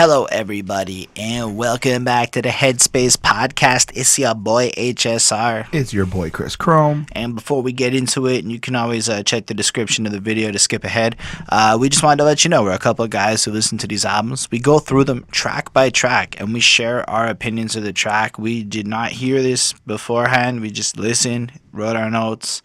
Hello, everybody, and welcome back to the Headspace Podcast. It's your boy HSR. It's your boy Chris Chrome. And before we get into it, and you can always check the description of the video to skip ahead, we just wanted to let you know we're a couple of guys who listen to these albums. We go through them track by track, and we share our opinions of the track. We did not hear this beforehand. We just listened, wrote our notes,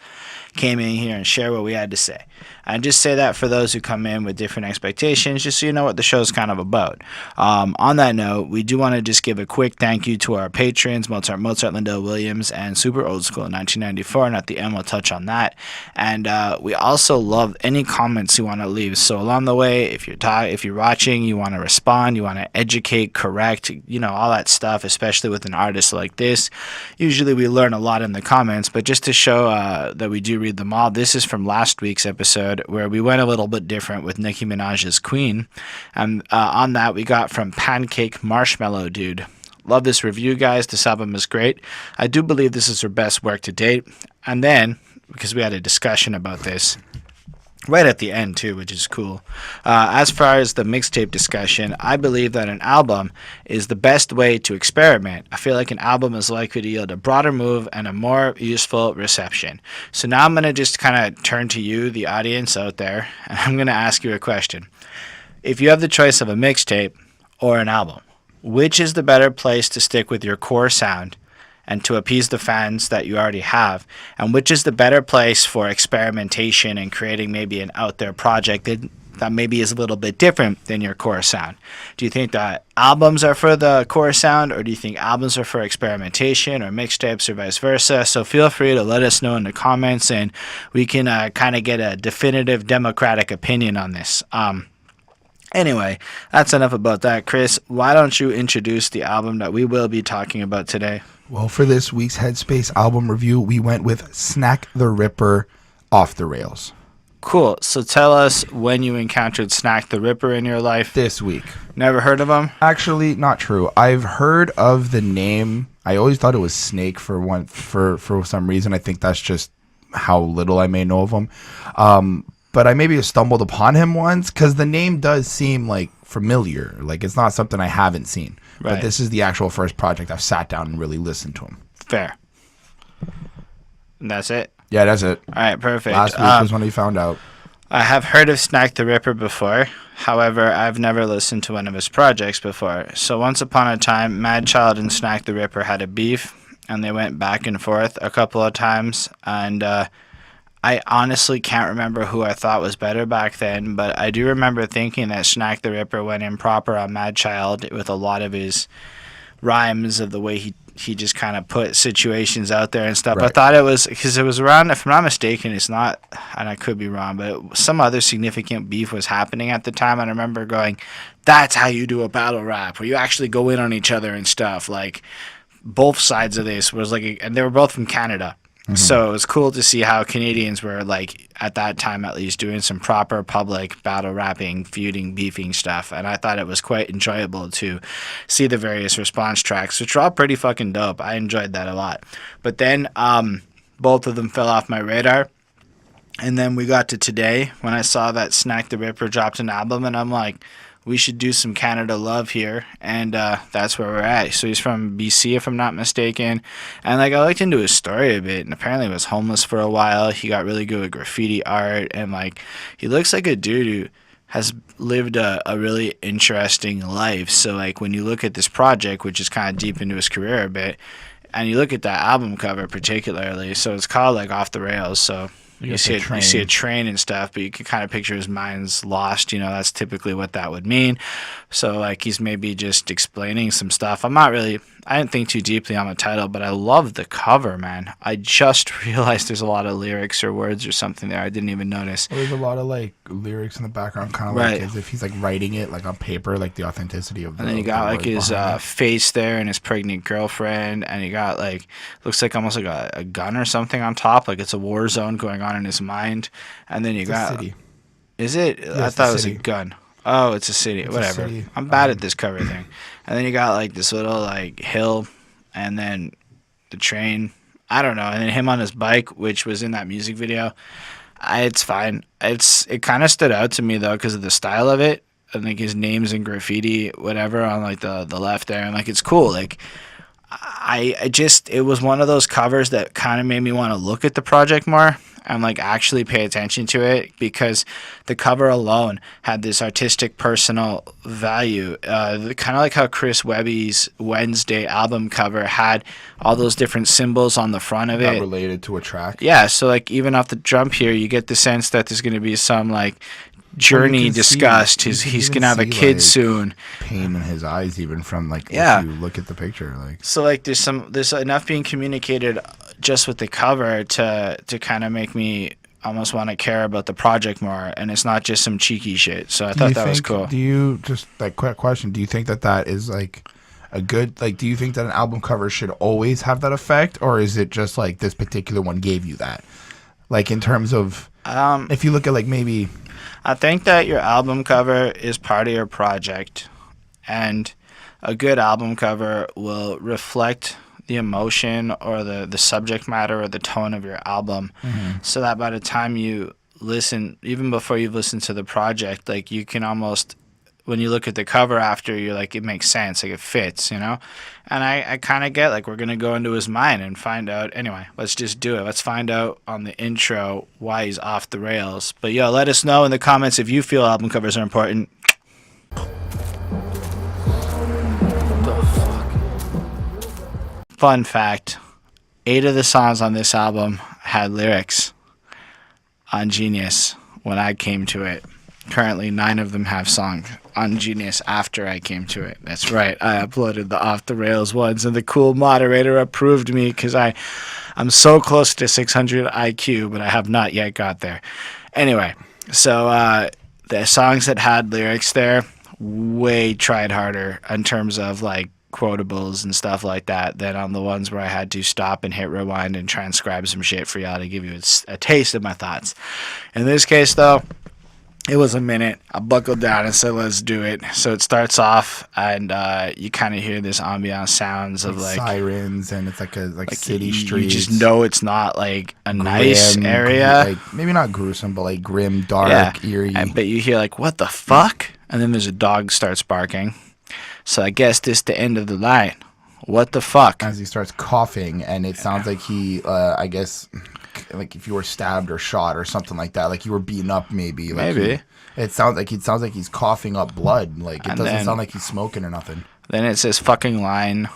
came in here and share what we had to say. I just say that for those who come in with different expectations, just so you know what the show's kind of about. On that note, we do want to just give a quick thank you to our patrons, Mozart, Lindell Williams, and Super Old School in 1994, and at the end we'll touch on that. And we also love any comments you want to leave. So along the way, if you're watching, you want to respond, you want to educate, correct, all that stuff, especially with an artist like this. Usually we learn a lot in the comments, but just to show that we do read them all, this is from last week's episode, where we went a little bit different with Nicki Minaj's Queen. And on that, we got from Pancake Marshmallow Dude. Love this review, guys. This album is great. I do believe this is her best work to date. And then, because we had a discussion about this right at the end, too, which is cool. As far as the mixtape discussion, I believe that an album is the best way to experiment. I feel like an album is likely to yield a broader move and a more useful reception. So now I'm going to just kind of turn to you, the audience out there, and I'm going to ask you a question. If you have the choice of a mixtape or an album, which is the better place to stick with your core sound and to appease the fans that you already have, and which is the better place for experimentation and creating maybe an out there project that maybe is a little bit different than your core sound? Do you think that albums are for the core sound, or do you think albums are for experimentation, or mixtapes, or vice versa? So feel free to let us know in the comments, and we can kind of get a definitive democratic opinion on this. Anyway, that's enough about that. Chris, why don't you introduce the album that we will be talking about today? Well, for this week's Headspace album review, we went with Snak The Ripper, Off the Rails. Cool. So tell us when you encountered Snak The Ripper in your life. This week. Never heard of him? Actually, not true. I've heard of the name. I always thought it was Snake for some reason. I think that's just how little I may know of him. But I maybe stumbled upon him once because the name does seem like familiar. Like it's not something I haven't seen. Right. But this is the actual first project I've sat down and really listened to him. Fair. And that's it? Yeah, that's it. All right, perfect. Last week was when we found out. I have heard of Snak The Ripper before. However, I've never listened to one of his projects before. So once upon a time, Madchild and Snak The Ripper had a beef, and they went back and forth a couple of times. And I honestly can't remember who I thought was better back then, but I do remember thinking that Snak The Ripper went in proper on Madchild with a lot of his rhymes, of the way he just kind of put situations out there and stuff. Right. I thought it was, because it was around, if I'm not mistaken, it's not, and I could be wrong, but some other significant beef was happening at the time. And I remember going, that's how you do a battle rap, where you actually go in on each other and stuff. Like, both sides of this was like, and they were both from Canada. Mm-hmm. So it was cool to see how Canadians were, like, at that time at least, doing some proper public battle rapping, feuding, beefing stuff. And I thought it was quite enjoyable to see the various response tracks, which were all pretty fucking dope. I enjoyed that a lot. But then both of them fell off my radar. And then we got to today when I saw that Snak The Ripper dropped an album, and I'm like, we should do some Canada love here, and that's where we're at. So he's from BC, if I'm not mistaken, and like I looked into his story a bit, and apparently he was homeless for a while. He got really good with graffiti art, and like he looks like a dude who has lived a really interesting life. So like when you look at this project, which is kind of deep into his career a bit, and you look at that album cover particularly, so it's called like Off the Rails, so you see a train and stuff, but you can kind of picture his mind's lost. That's typically what that would mean. So, like, he's maybe just explaining some stuff. I didn't think too deeply on the title, but I love the cover, man. I just realized there's a lot of lyrics or words or something there. I didn't even notice. Well, there's a lot of, like, lyrics in the background, kind of like as if he's, like, writing it, like, on paper, like, the authenticity of the And then you got, like, his face there and his pregnant girlfriend, and you got, like, looks like almost like a gun or something on top, like it's a war zone going on in his mind. And then it's got... City. Is it? Yeah, I thought it was a gun. Oh, it's a city. It's whatever. A city. I'm bad at this cover thing. And then you got like this little like hill, and then the train. I don't know. And then him on his bike, which was in that music video. It's fine. It kind of stood out to me though because of the style of it. and like his name's in graffiti, whatever, on like the left there, and like it's cool. Like I just, it was one of those covers that kind of made me want to look at the project more and like actually pay attention to it, because the cover alone had this artistic personal value, kind of like how Chris Webby's Wednesday album cover had all those different symbols on the front of it related to a track. Yeah, so like even off the jump here, you get the sense that there's going to be some like journey discussed. He's gonna have a kid like, soon. Pain in his eyes, even from like yeah. If you look at the picture, like so like there's enough being communicated just with the cover to kind of make me almost want to care about the project more, and it's not just some cheeky shit. So I thought that was cool. Do you just like quick question? Do you think that is like a good like? Do you think that an album cover should always have that effect, or is it just like this particular one gave you that? Like in terms of if you look at like maybe. I think that your album cover is part of your project, and a good album cover will reflect the emotion or the subject matter or the tone of your album, so that by the time you listen, even before you've listened to the project, like you can almost, when you look at the cover after, you're like, it makes sense, like it fits, you know? And I kind of get like we're going to go into his mind and find out. Anyway, let's just do it. Let's find out on the intro why he's off the rails. But yo, let us know in the comments if you feel album covers are important. Fun fact, 8 of the songs on this album had lyrics on Genius when I came to it. Currently, 9 of them have songs on Genius after I came to it. That's right. I uploaded the off the rails ones, and the cool moderator approved me because I'm so close to 600 IQ, but I have not yet got there. Anyway, so the songs that had lyrics there way tried harder in terms of like quotables and stuff like that than on the ones where I had to stop and hit rewind and transcribe some shit for y'all to give you a taste of my thoughts. In this case, though, it was a minute. I buckled down and said, let's do it. So it starts off, and you kind of hear this ambient sounds of like sirens, and it's like city streets. You just know it's not like a nice area. Like, maybe not gruesome, but like grim, dark, eerie. But you hear like, what the fuck? And then there's a dog starts barking. So I guess this is the end of the line. What the fuck? As he starts coughing, and it sounds like he, I guess, like if you were stabbed or shot or something like that, like you were beaten up, maybe. Like maybe. It sounds like he's coughing up blood. Like it doesn't sound like he's smoking or nothing. Then it says fucking line,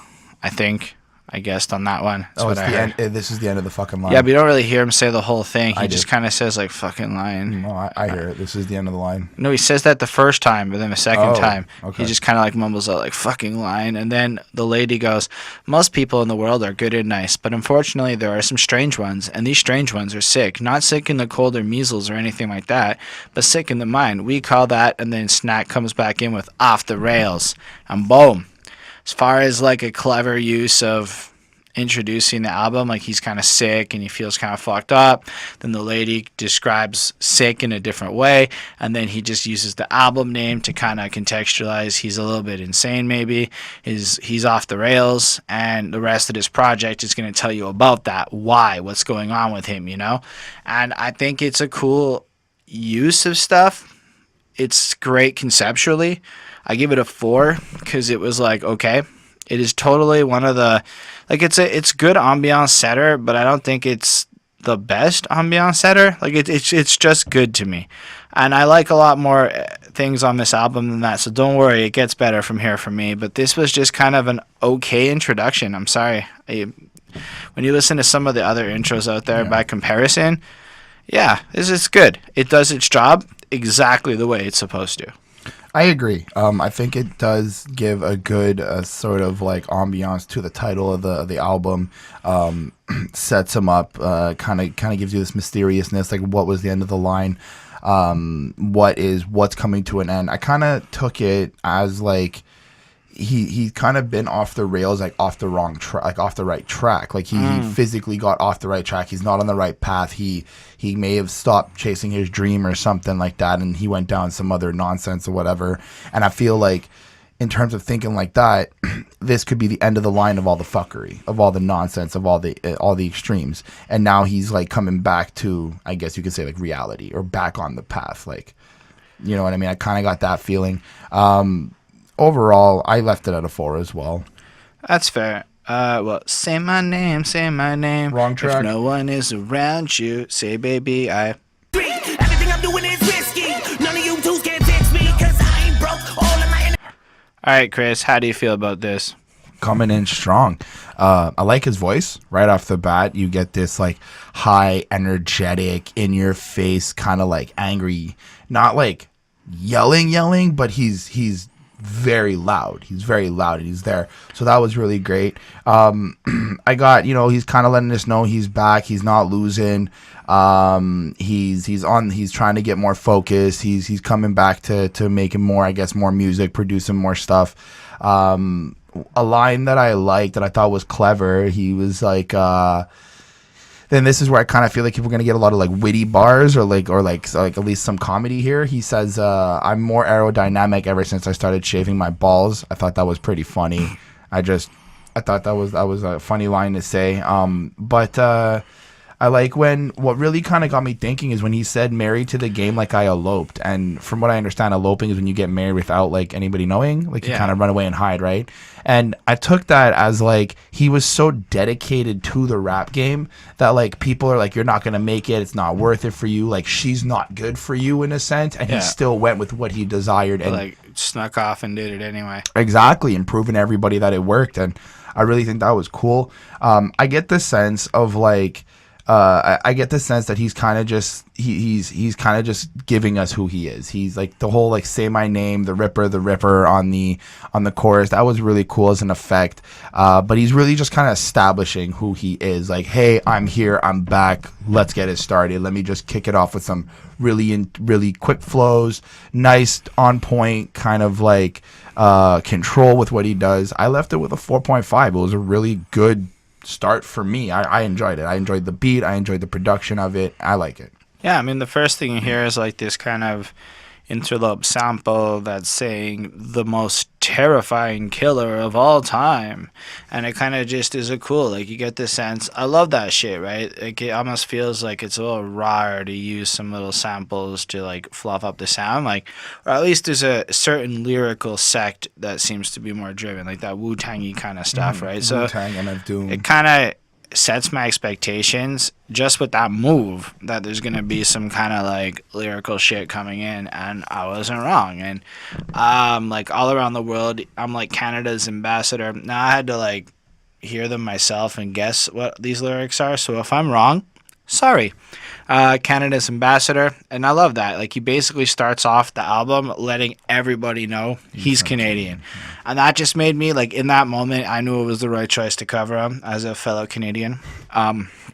I think. I guessed on that one. That's it's the end. This is the end of the fucking line. Yeah, but you don't really hear him say the whole thing. He just kind of says like fucking line. No, I hear it. This is the end of the line. No, he says that the first time, but then the second time, okay. He just kind of like mumbles out like fucking line. And then the lady goes, most people in the world are good and nice, but unfortunately there are some strange ones, and these strange ones are sick. Not sick in the cold or measles or anything like that, but sick in the mind. We call that, and then Snak comes back in with off the rails. And boom. As far as like a clever use of introducing the album, like he's kind of sick and he feels kind of fucked up, then the lady describes sick in a different way, and then he just uses the album name to kind of contextualize he's a little bit insane, maybe he's off the rails, and the rest of this project is going to tell you about that, what's going on with him, you know. And I think it's a cool use of stuff. It's great conceptually. I give it a 4 because it was like, okay, it is totally one of the, like, it's good ambiance setter, but I don't think it's the best ambiance setter. Like it's just good to me, and I like a lot more things on this album than that. So don't worry, it gets better from here for me. But this was just kind of an okay introduction. I'm sorry, when you listen to some of the other intros out there by comparison, this is good. It does its job exactly the way it's supposed to. I agree. I think it does give a good sort of like ambiance to the title of the album. Sets him up. Kind of gives you this mysteriousness. Like, what was the end of the line? What's coming to an end? I kind of took it as like he's kind of been off the rails, like off the wrong track, like off the right track. Like he physically got off the right track. He's not on the right path. He may have stopped chasing his dream or something like that, and he went down some other nonsense or whatever. And I feel like in terms of thinking like that, this could be the end of the line of all the fuckery, of all the nonsense, of all the extremes. And now he's like coming back to, I guess you could say, like reality, or back on the path. Like You know what I mean? I kind of got that feeling. Overall, I left it at a 4 as well. That's fair. Well, say my name, say my name. Wrong track. If no one is around you, say baby I. Everything I'm doing is risky. None of you twos can fix me, cause I ain't broke. All of my All right, Chris, how do you feel about this? Coming in strong. I like his voice right off the bat. You get this like high, energetic, in your face, kind of like angry, not like yelling, but he's very loud. He's very loud and he's there. So that was really great. I got, he's kind of letting us know he's back. He's not losing. He's trying to get more focused. He's coming back to making more, I guess, more music, producing more stuff. A line that I liked that I thought was clever. He was like, then this is where I kind of feel like people are gonna get a lot of like witty bars or like at least some comedy here. He says, "I'm more aerodynamic ever since I started shaving my balls." I thought that was pretty funny. I thought that was a funny line to say. But I like what really kind of got me thinking is when he said married to the game like I eloped. And from what I understand, eloping is when you get married without like anybody knowing, like you kind of run away and hide, right? And I took that as like he was so dedicated to the rap game that like people are like, you're not going to make it. It's not worth it for you. Like she's not good for you in a sense. And he still went with what he desired. And like snuck off and did it anyway. Exactly. And proving everybody that it worked. And I really think that was cool. I get the sense of like, I get the sense that he's kind of just he's kind of just giving us who he is. He's like the whole like say my name, the Ripper on the chorus. That was really cool as an effect. But he's really just kind of establishing who he is. Like, hey, I'm here, I'm back. Let's get it started. Let me just kick it off with some really quick flows, nice on point kind of like control with what he does. I left it with a 4.5. It was a really good start for me. I enjoyed it. I enjoyed the beat. I enjoyed the production of it. I like it. Yeah, I mean, the first thing you hear is like this kind of interlope sample that's saying the most terrifying killer of all time, and it kind of just is a cool, like, you get the sense. I love that shit, right? Like, it almost feels like it's a little raw to use some little samples to like fluff up the sound, like, or at least there's a certain lyrical sect that seems to be more driven, like that Wu-Tangy kind of stuff, right? So Wu-Tang and of Doom. It kind of sets my expectations just with that move that there's gonna be some kind of like lyrical shit coming in, and I wasn't wrong. And like all around the world, I'm like Canada's ambassador. Now I had to like hear them myself and guess what these lyrics are, so if I'm wrong, sorry. Canada's ambassador, and I love that. Like, he basically starts off the album letting everybody know he's Canadian, and that just made me like, in that moment, I knew it was the right choice to cover him as a fellow Canadian.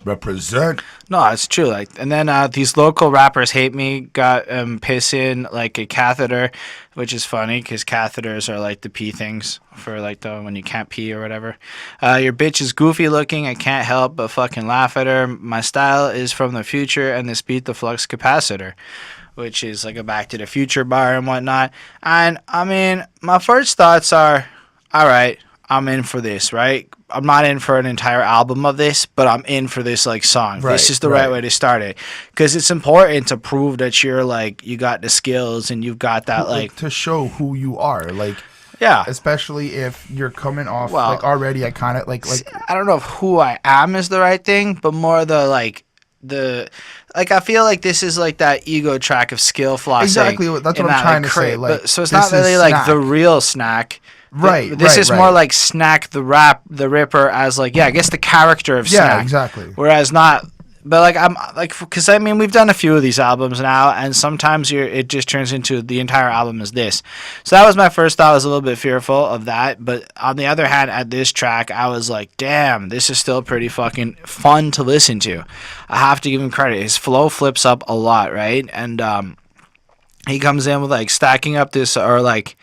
Represent. No, it's true. Like, and then these local rappers hate me. Got piss in like a catheter, which is funny because catheters are like the pee things for like the when you can't pee or whatever. Your bitch is goofy looking. I can't help but fucking laugh at her. My style is from the future, and this beat the flux capacitor, which is like a Back to the Future bar and whatnot. And I mean, my first thoughts are, all right, I'm in for this, right? I'm not in for an entire album of this, but I'm in for this like song. Right, this is the right way to start it, because it's important to prove that you're like, you got the skills and you've got that like to show who you are, like, yeah, especially if you're coming off like already. I kind of like I don't know if who I am is the right thing, but more the like I feel like this is like that ego track of skill flossing. Exactly, that's what I'm trying to say. Like, but, so it's not really like the real Snak. Right. This is more like Snak the Ripper as like, yeah, I guess the character of Snak. Yeah, exactly. Whereas not, but like I'm like, because I mean we've done a few of these albums now, and sometimes it just turns into the entire album is this. So that was my first thought. I was a little bit fearful of that, but on the other hand, at this track, I was like, damn, this is still pretty fucking fun to listen to. I have to give him credit. His flow flips up a lot, right? And he comes in with like stacking up this or like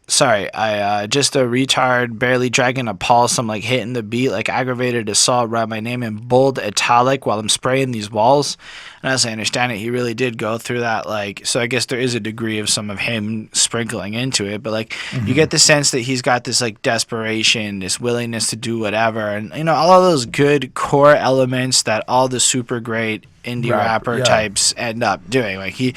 just a retard barely dragging a pulse. I'm like hitting the beat like aggravated assault, write my name in bold italic while I'm spraying these walls. And as I understand it, he really did go through that, like, so I guess there is a degree of some of him sprinkling into it, but like you get the sense that he's got this like desperation, this willingness to do whatever, and you know, all of those good core elements that all the super great indie Rap, rapper yeah. types end up doing. Like he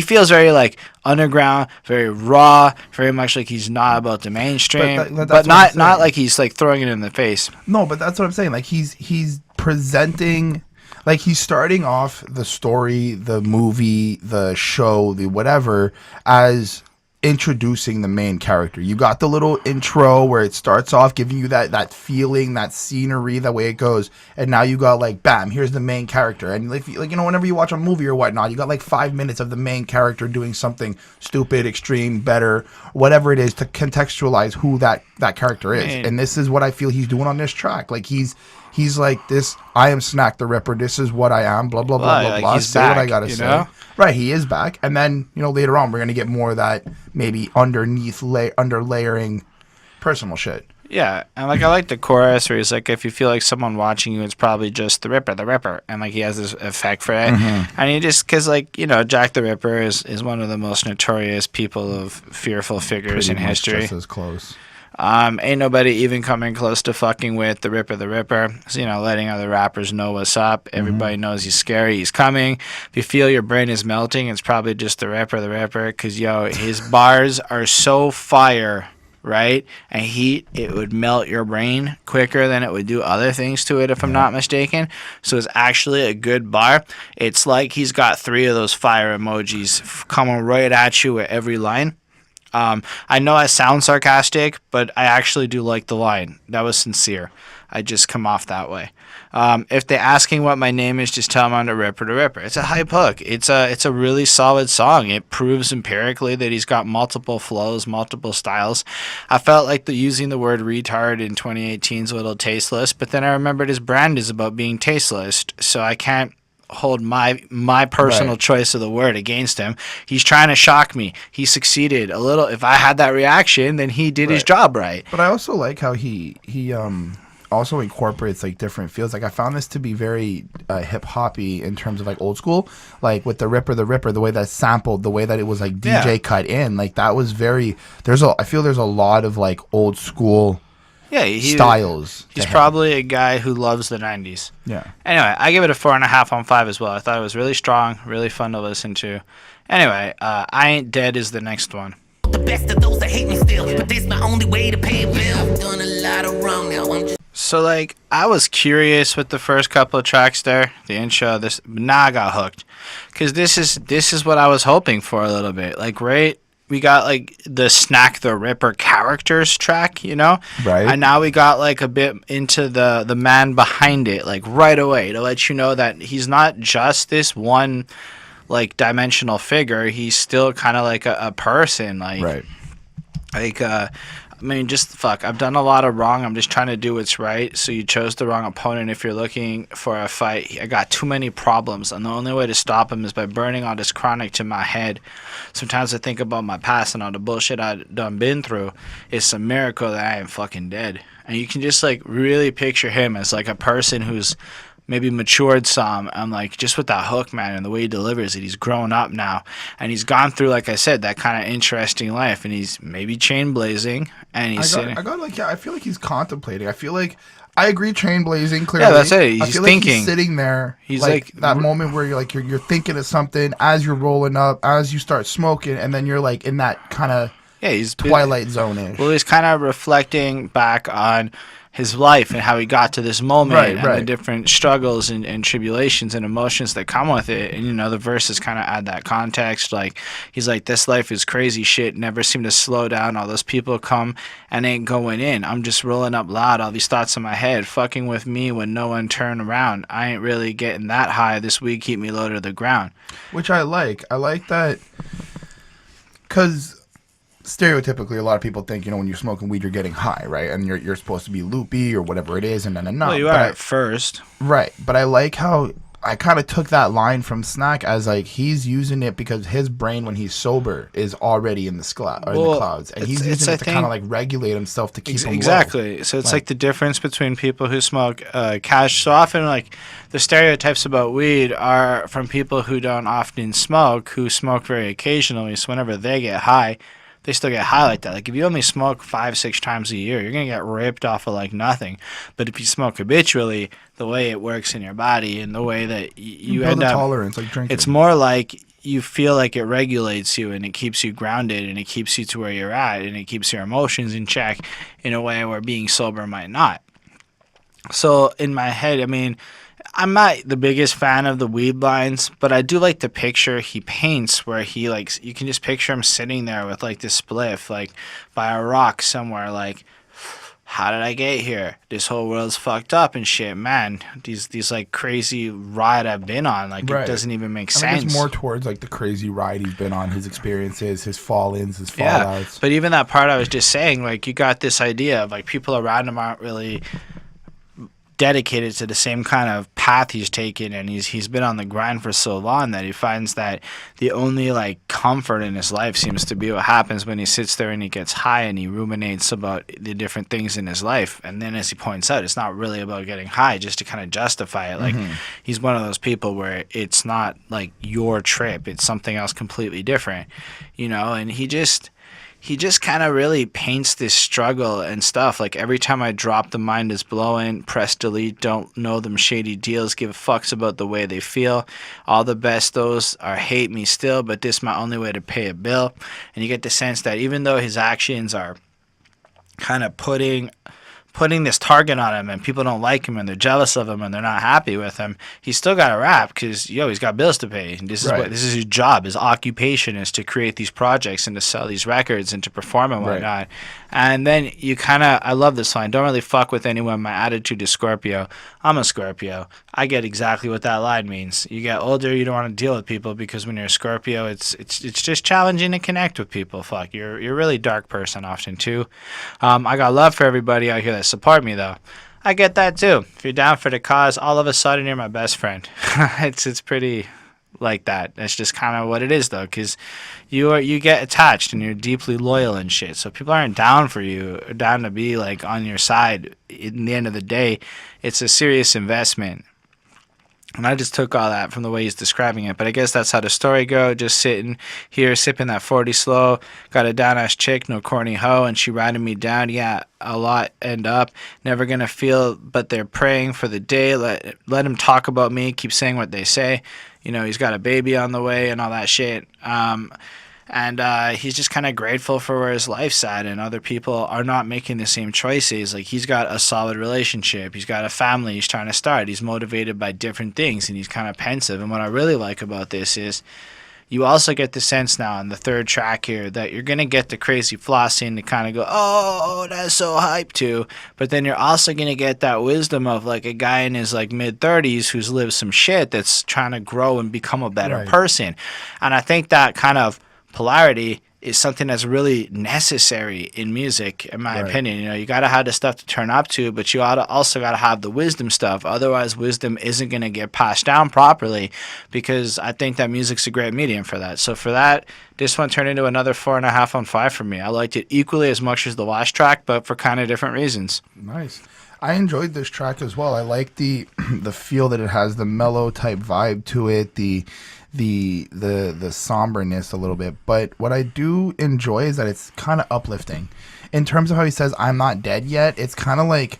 feels very like underground, very raw, very much like he's not about the mainstream, But but that's what I'm not saying. like he's like throwing it in the face. No, but that's what I'm saying. Like he's presenting, like he's starting off the story, the movie, the show, the whatever, as introducing the main character. You got the little intro where it starts off giving you that feeling, that scenery, the way it goes, and now you got like bam, here's the main character. And like you know, whenever you watch a movie or whatnot, you got like 5 minutes of the main character doing something stupid, extreme, better, whatever it is, to contextualize who that character is. Man. And this is what I feel he's doing on this track. Like he's like this. I am Snak the Ripper. This is what I am. Blah blah blah Well, blah like, blah. he's Say what I back, gotta you say. know? Right, he is back, and then later on we're gonna get more of that maybe underneath under layering personal shit. Yeah, and like I like the chorus where he's like, if you feel like someone watching you, it's probably just the Ripper, and like he has this effect for it, and he just because like Jack the Ripper is one of the most notorious people of fearful figures Pretty in much history. just as close. Ain't nobody even coming close to fucking with the Ripper. So, letting other rappers know what's up. Everybody knows he's scary. He's coming. If you feel your brain is melting, it's probably just the Ripper. Because, his bars are so fire, right? And heat, it would melt your brain quicker than it would do other things to it, if I'm not mistaken. So it's actually a good bar. It's like he's got 3 of those fire emojis coming right at you at every line. I know I sound sarcastic, but I actually do like the line. That was sincere. I just come off that way. If they're asking what my name is, just tell them I'm the Ripper. It's a hype hook. It's a really solid song. It proves empirically that he's got multiple flows, multiple styles. I felt like using the word retard in 2018 is a little tasteless, but then I remembered his brand is about being tasteless, so I can't hold my personal choice of the word against him. He's trying to shock me. He succeeded a little. If I had that reaction, then he did his job right. But I also like how he also incorporates like different feels. Like I found this to be very hip hoppy in terms of like old school, like with the Ripper, the way that sampled, the way that it was like DJ cut in, like that was very. I feel there's a lot of like old school. Yeah, styles. He's probably a guy who loves the 90s. Yeah. Anyway, I give it a 4.5 on 5 as well. I thought it was really strong, really fun to listen to. Anyway, I Ain't Dead is the next one. The best of those that hate me still, but this my only way to pay a bill. I'm doing a lot of wrong now. I'm just So, like, I was curious with the first couple of tracks there, the intro, but now I got hooked. Because this is what I was hoping for a little bit. Like, right, we got, like, the Snak the Ripper characters track, Right. And now we got, like, a bit into the man behind it, like, right away, to let you know that he's not just this one, like, dimensional figure. He's still kind of like a person, like... Right. Like, I've done a lot of wrong. I'm just trying to do what's right. So you chose the wrong opponent if you're looking for a fight. I got too many problems, and the only way to stop him is by burning all this chronic to my head. Sometimes I think about my past and all the bullshit I done been through. It's a miracle that I ain't fucking dead. And you can just, like, really picture him as, like, a person who's maybe matured some, and like just with that hook, man, and the way he delivers it, he's grown up now, and he's gone through, like I said, that kind of interesting life, and he's maybe chain blazing, and he's I feel like he's contemplating. I feel like I agree, chain blazing. Clearly, yeah, that's it. I He's feel thinking. Like he's sitting there. He's like that moment where you're thinking of something as you're rolling up, as you start smoking, and then you're like in that kind of he's Twilight Zone-ish. Well, he's kind of reflecting back on his life and how he got to this moment, and the different struggles and tribulations and emotions that come with it. And the verses kind of add that context. Like, he's like, this life is crazy shit, never seem to slow down. All those people come and ain't going in. I'm just rolling up loud, all these thoughts in my head, fucking with me when no one turn around. I ain't really getting that high. This weed keep me low to the ground. Which I like that, because stereotypically, a lot of people think, when you're smoking weed, you're getting high, right? And you're supposed to be loopy or whatever it is, and then Well, you are at first. Right. But I like how I kind of took that line from Snak as, like, he's using it because his brain, when he's sober, is already in the clouds. And he's using it to kind of, like, regulate himself to keep him exactly. low. So it's like the difference between people who smoke cash. So often, like, the stereotypes about weed are from people who don't often smoke, who smoke very occasionally. So whenever they get high, they still get high like that. Like if you only smoke 5-6 times a year, you're gonna get ripped off of like nothing. But if you smoke habitually, the way it works in your body and the way that you build end a up, tolerance, like drinking. it's more like you feel like it regulates you and it keeps you grounded and it keeps you to where you're at and it keeps your emotions in check in a way where being sober might not. So in my head, I mean, I'm not the biggest fan of the weed lines, but I do like the picture he paints where he like, you can just picture him sitting there with like this spliff, like by a rock somewhere, like, how did I get here? This whole world's fucked up and shit, man. These like crazy ride I've been on, like Right. it doesn't even make I sense. think it's more towards like the crazy ride he's been on, his experiences, his fall-ins, his fallouts. But even that part I was just saying, like you got this idea of like people around him aren't really dedicated to the same kind of path he's taken, and he's been on the grind for so long that he finds that the only like comfort in his life seems to be what happens when he sits there and he gets high and he ruminates about the different things in his life. And then as he points out, it's not really about getting high just to kind of justify it. Like he's one of those people where it's not like your trip, it's something else completely different, you know. And he just kind of really paints this struggle and stuff. Like every time I drop the mind is blowing, press delete, don't know them shady deals, give fucks about the way they feel. All the best those are hate me still, but this my only way to pay a bill. And you get the sense that even though his actions are kind of putting this target on him and people don't like him and they're jealous of him and they're not happy with him, he's still got to rap because he's got bills to pay. And this is his job. His occupation is to create these projects and to sell these records and to perform and whatnot. Right. And then you kind of, I love this line, don't really fuck with anyone, my attitude is Scorpio. I'm a Scorpio. I get exactly what that line means. You get older, you don't want to deal with people because when you're a Scorpio, it's just challenging to connect with people. Fuck, you're a really dark person often too. I got love for everybody out here that support me though. I get that too. If you're down for the cause, all of a sudden you're my best friend. It's pretty like that. That's just kind of what it is though, because you get attached and you're deeply loyal and shit. So people aren't down for you, or down to be like on your side. In the end of the day, it's a serious investment. And I just took all that from the way he's describing it. But I guess that's how the story go. Just sitting here, sipping that 40 slow. Got a down-ass chick, no corny hoe, and she riding me down. Yeah, a lot end up. Never going to feel, but they're praying for the day. Let them talk about me. Keep saying what they say. You know, he's got a baby on the way and all that shit. And he's just kind of grateful for where his life's at, and other people are not making the same choices. Like, he's got a solid relationship. He's got a family he's trying to start. He's motivated by different things, and he's kind of pensive. And what I really like about this is you also get the sense now on the third track here that you're going to get the crazy flossing to kind of go, oh, that's so hype too. But then you're also going to get that wisdom of like a guy in his like mid-30s who's lived some shit that's trying to grow and become a better person. And I think that kind of polarity is something that's really necessary in music, in my opinion. You know, you got to have the stuff to turn up to, but you also got to have the wisdom stuff. Otherwise, wisdom isn't going to get passed down properly, because I think that music's a great medium for that. So for that, this one turned into another 4.5 on 5 for me. I liked it equally as much as the last track, but for kind of different reasons. Nice. I enjoyed this track as well. I like the feel that it has, the mellow type vibe to it, the somberness a little bit. But what I do enjoy is that it's kind of uplifting. In terms of how he says, I'm not dead yet, it's kind of like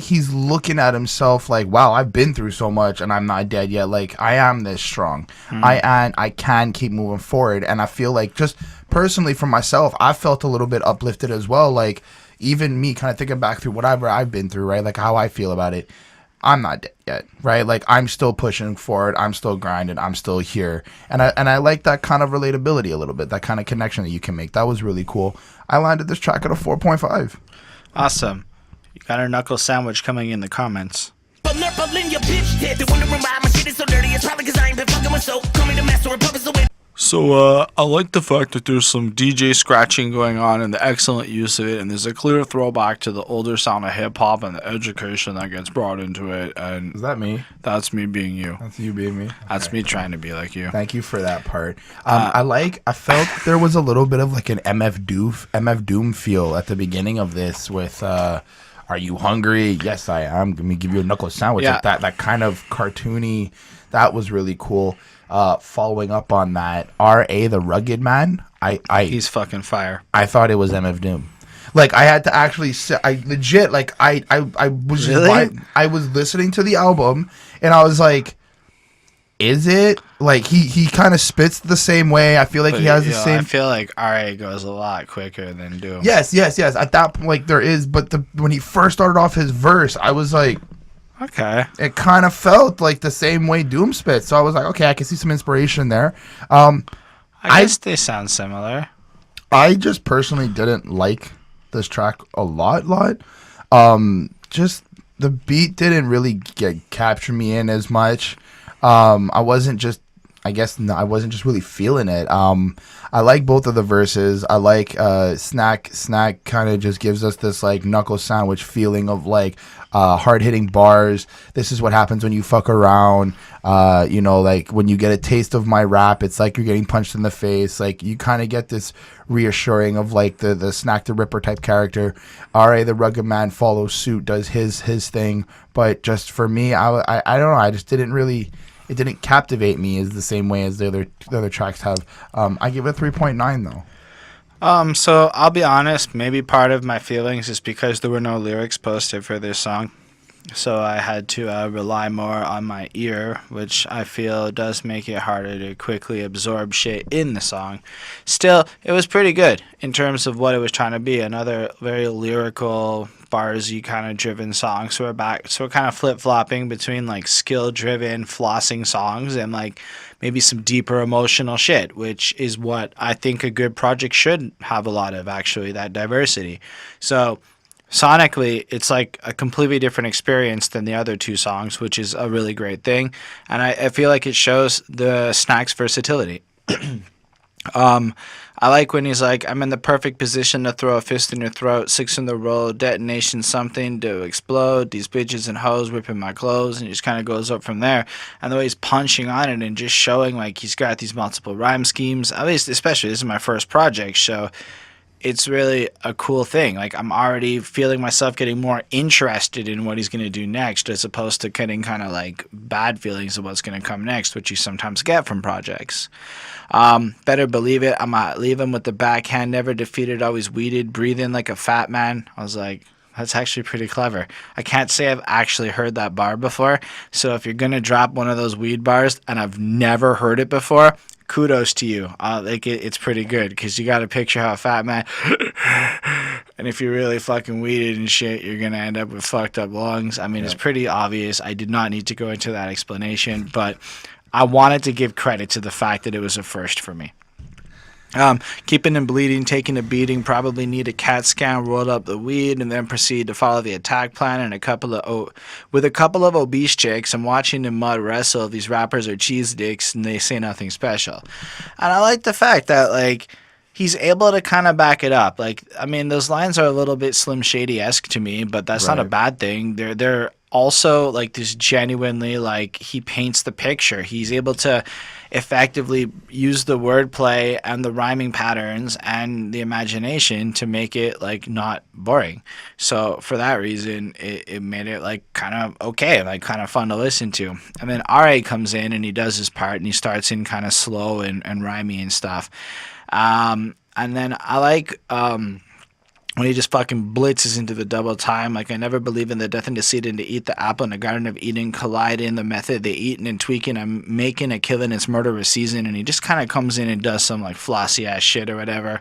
he's looking at himself like, wow, I've been through so much and I'm not dead yet. Like, I am this strong. I can keep moving forward. And I feel like, just personally for myself, I felt a little bit uplifted as well. Like, even me kind of thinking back through whatever I've been through, right? Like, how I feel about it. I'm not dead yet, right? Like, I'm still pushing forward. I'm still grinding. I'm still here. And I like that kind of relatability a little bit, that kind of connection that you can make. That was really cool. I landed this track at a 4.5. Awesome. You got our knuckle sandwich coming in the comments. But in your bitch head, they're wondering why my shit is so dirty. It's probably 'cause I ain't been fucking with soap. Call me the master of puppets away. So, I like the fact that there's some DJ scratching going on and the excellent use of it, and there's a clear throwback to the older sound of hip-hop and the education that gets brought into it, and Is that me? that's me being you. That's you being me? That's me trying to be like you. Thank you for that part. I felt there was a little bit of like an MF Doom feel at the beginning of this with, are you hungry? Yes, I am. Let me give you a knuckle sandwich. Yeah. Like that kind of cartoony, that was really cool. following up on that, R.A. the Rugged Man, He's fucking fire. I thought it was MF Doom. Like, I had to actually sit, I legit, like, I was just, Really? I was listening to the album, and I was like, is it? Like, he kind of spits the same way. I feel like he has the same. I feel like RA goes a lot quicker than Doom. Yes. At that point, like, there is, but when he first started off his verse, I was like, Okay. it kind of felt like the same way Doom spits. So I was like, okay, I can see some inspiration there. I guess they sound similar. I just personally didn't like this track a lot. Just the beat didn't really capture me in as much. I wasn't just really feeling it. I like both of the verses. I like Snak kind of just gives us this like Knuckle sandwich feeling of like hard hitting bars. This is what happens when you fuck around. Like when you get a taste of my rap, it's like you're getting punched in the face. Like you kind of get this reassuring of like the Snak the Ripper type character. R.A. the Rugged Man follows suit, does his thing. But just for me, I don't know. I just didn't really. It didn't captivate me as the same way as the other tracks have. I give it a 3.9 though. So I'll be honest, maybe part of my feelings is because there were no lyrics posted for this song. So I had to rely more on my ear, which I feel does make it harder to quickly absorb shit in the song. Still, it was pretty good in terms of what it was trying to be. Another very lyrical, barsy kind of driven song. So we're kind of flip-flopping between like skill-driven, flossing songs and like maybe some deeper emotional shit, which is what I think a good project should have a lot of, actually, that diversity. So sonically, it's like a completely different experience than the other two songs, which is a really great thing. And I feel like it shows the Snak's versatility. I like when he's like, I'm in the perfect position to throw a fist in your throat, 6 in the row, detonation something to explode, these bitches and hoes ripping my clothes, and he just kind of goes up from there. And the way he's punching on it and just showing like he's got these multiple rhyme schemes, at least especially this is my first project, so it's really a cool thing. Like, I'm already feeling myself getting more interested in what he's going to do next, as opposed to getting kind of like bad feelings of what's going to come next, which you sometimes get from projects. Better believe it, I might leave him with the backhand, never defeated, always weeded, breathing like a fat man. I was like, that's actually pretty clever. I can't say I've actually heard that bar before, so if you're going to drop one of those weed bars and I've never heard it before, kudos to you. It's pretty good, because you got to picture how a fat man and if you're really fucking weeded and shit, you're gonna end up with fucked up lungs. I mean, It's pretty obvious. I did not need to go into that explanation, but I wanted to give credit to the fact that it was a first for me. Keeping him bleeding, taking a beating, probably need a CAT scan, rolled up the weed, and then proceed to follow the attack plan. And with a couple of obese chicks, I'm watching him mud wrestle. These rappers are cheese dicks, and they say nothing special. And I like the fact that like he's able to kind of back it up. Like, I mean, those lines are a little bit Slim Shady-esque to me, but that's not a bad thing. They're also like this genuinely, like, he paints the picture. He's able to effectively use the wordplay and the rhyming patterns and the imagination to make it like not boring. So for that reason, it made it like kind of okay, like kind of fun to listen to. And then RA comes in and he does his part and he starts in kind of slow and rhymey and stuff. And then I like when he just fucking blitzes into the double time. Like, I never believe in the death and deceit and to eat the apple in the garden of Eden, collide in the method they eating and tweaking. I'm making a killing, it's murderous season. And he just kind of comes in and does some like flossy ass shit or whatever.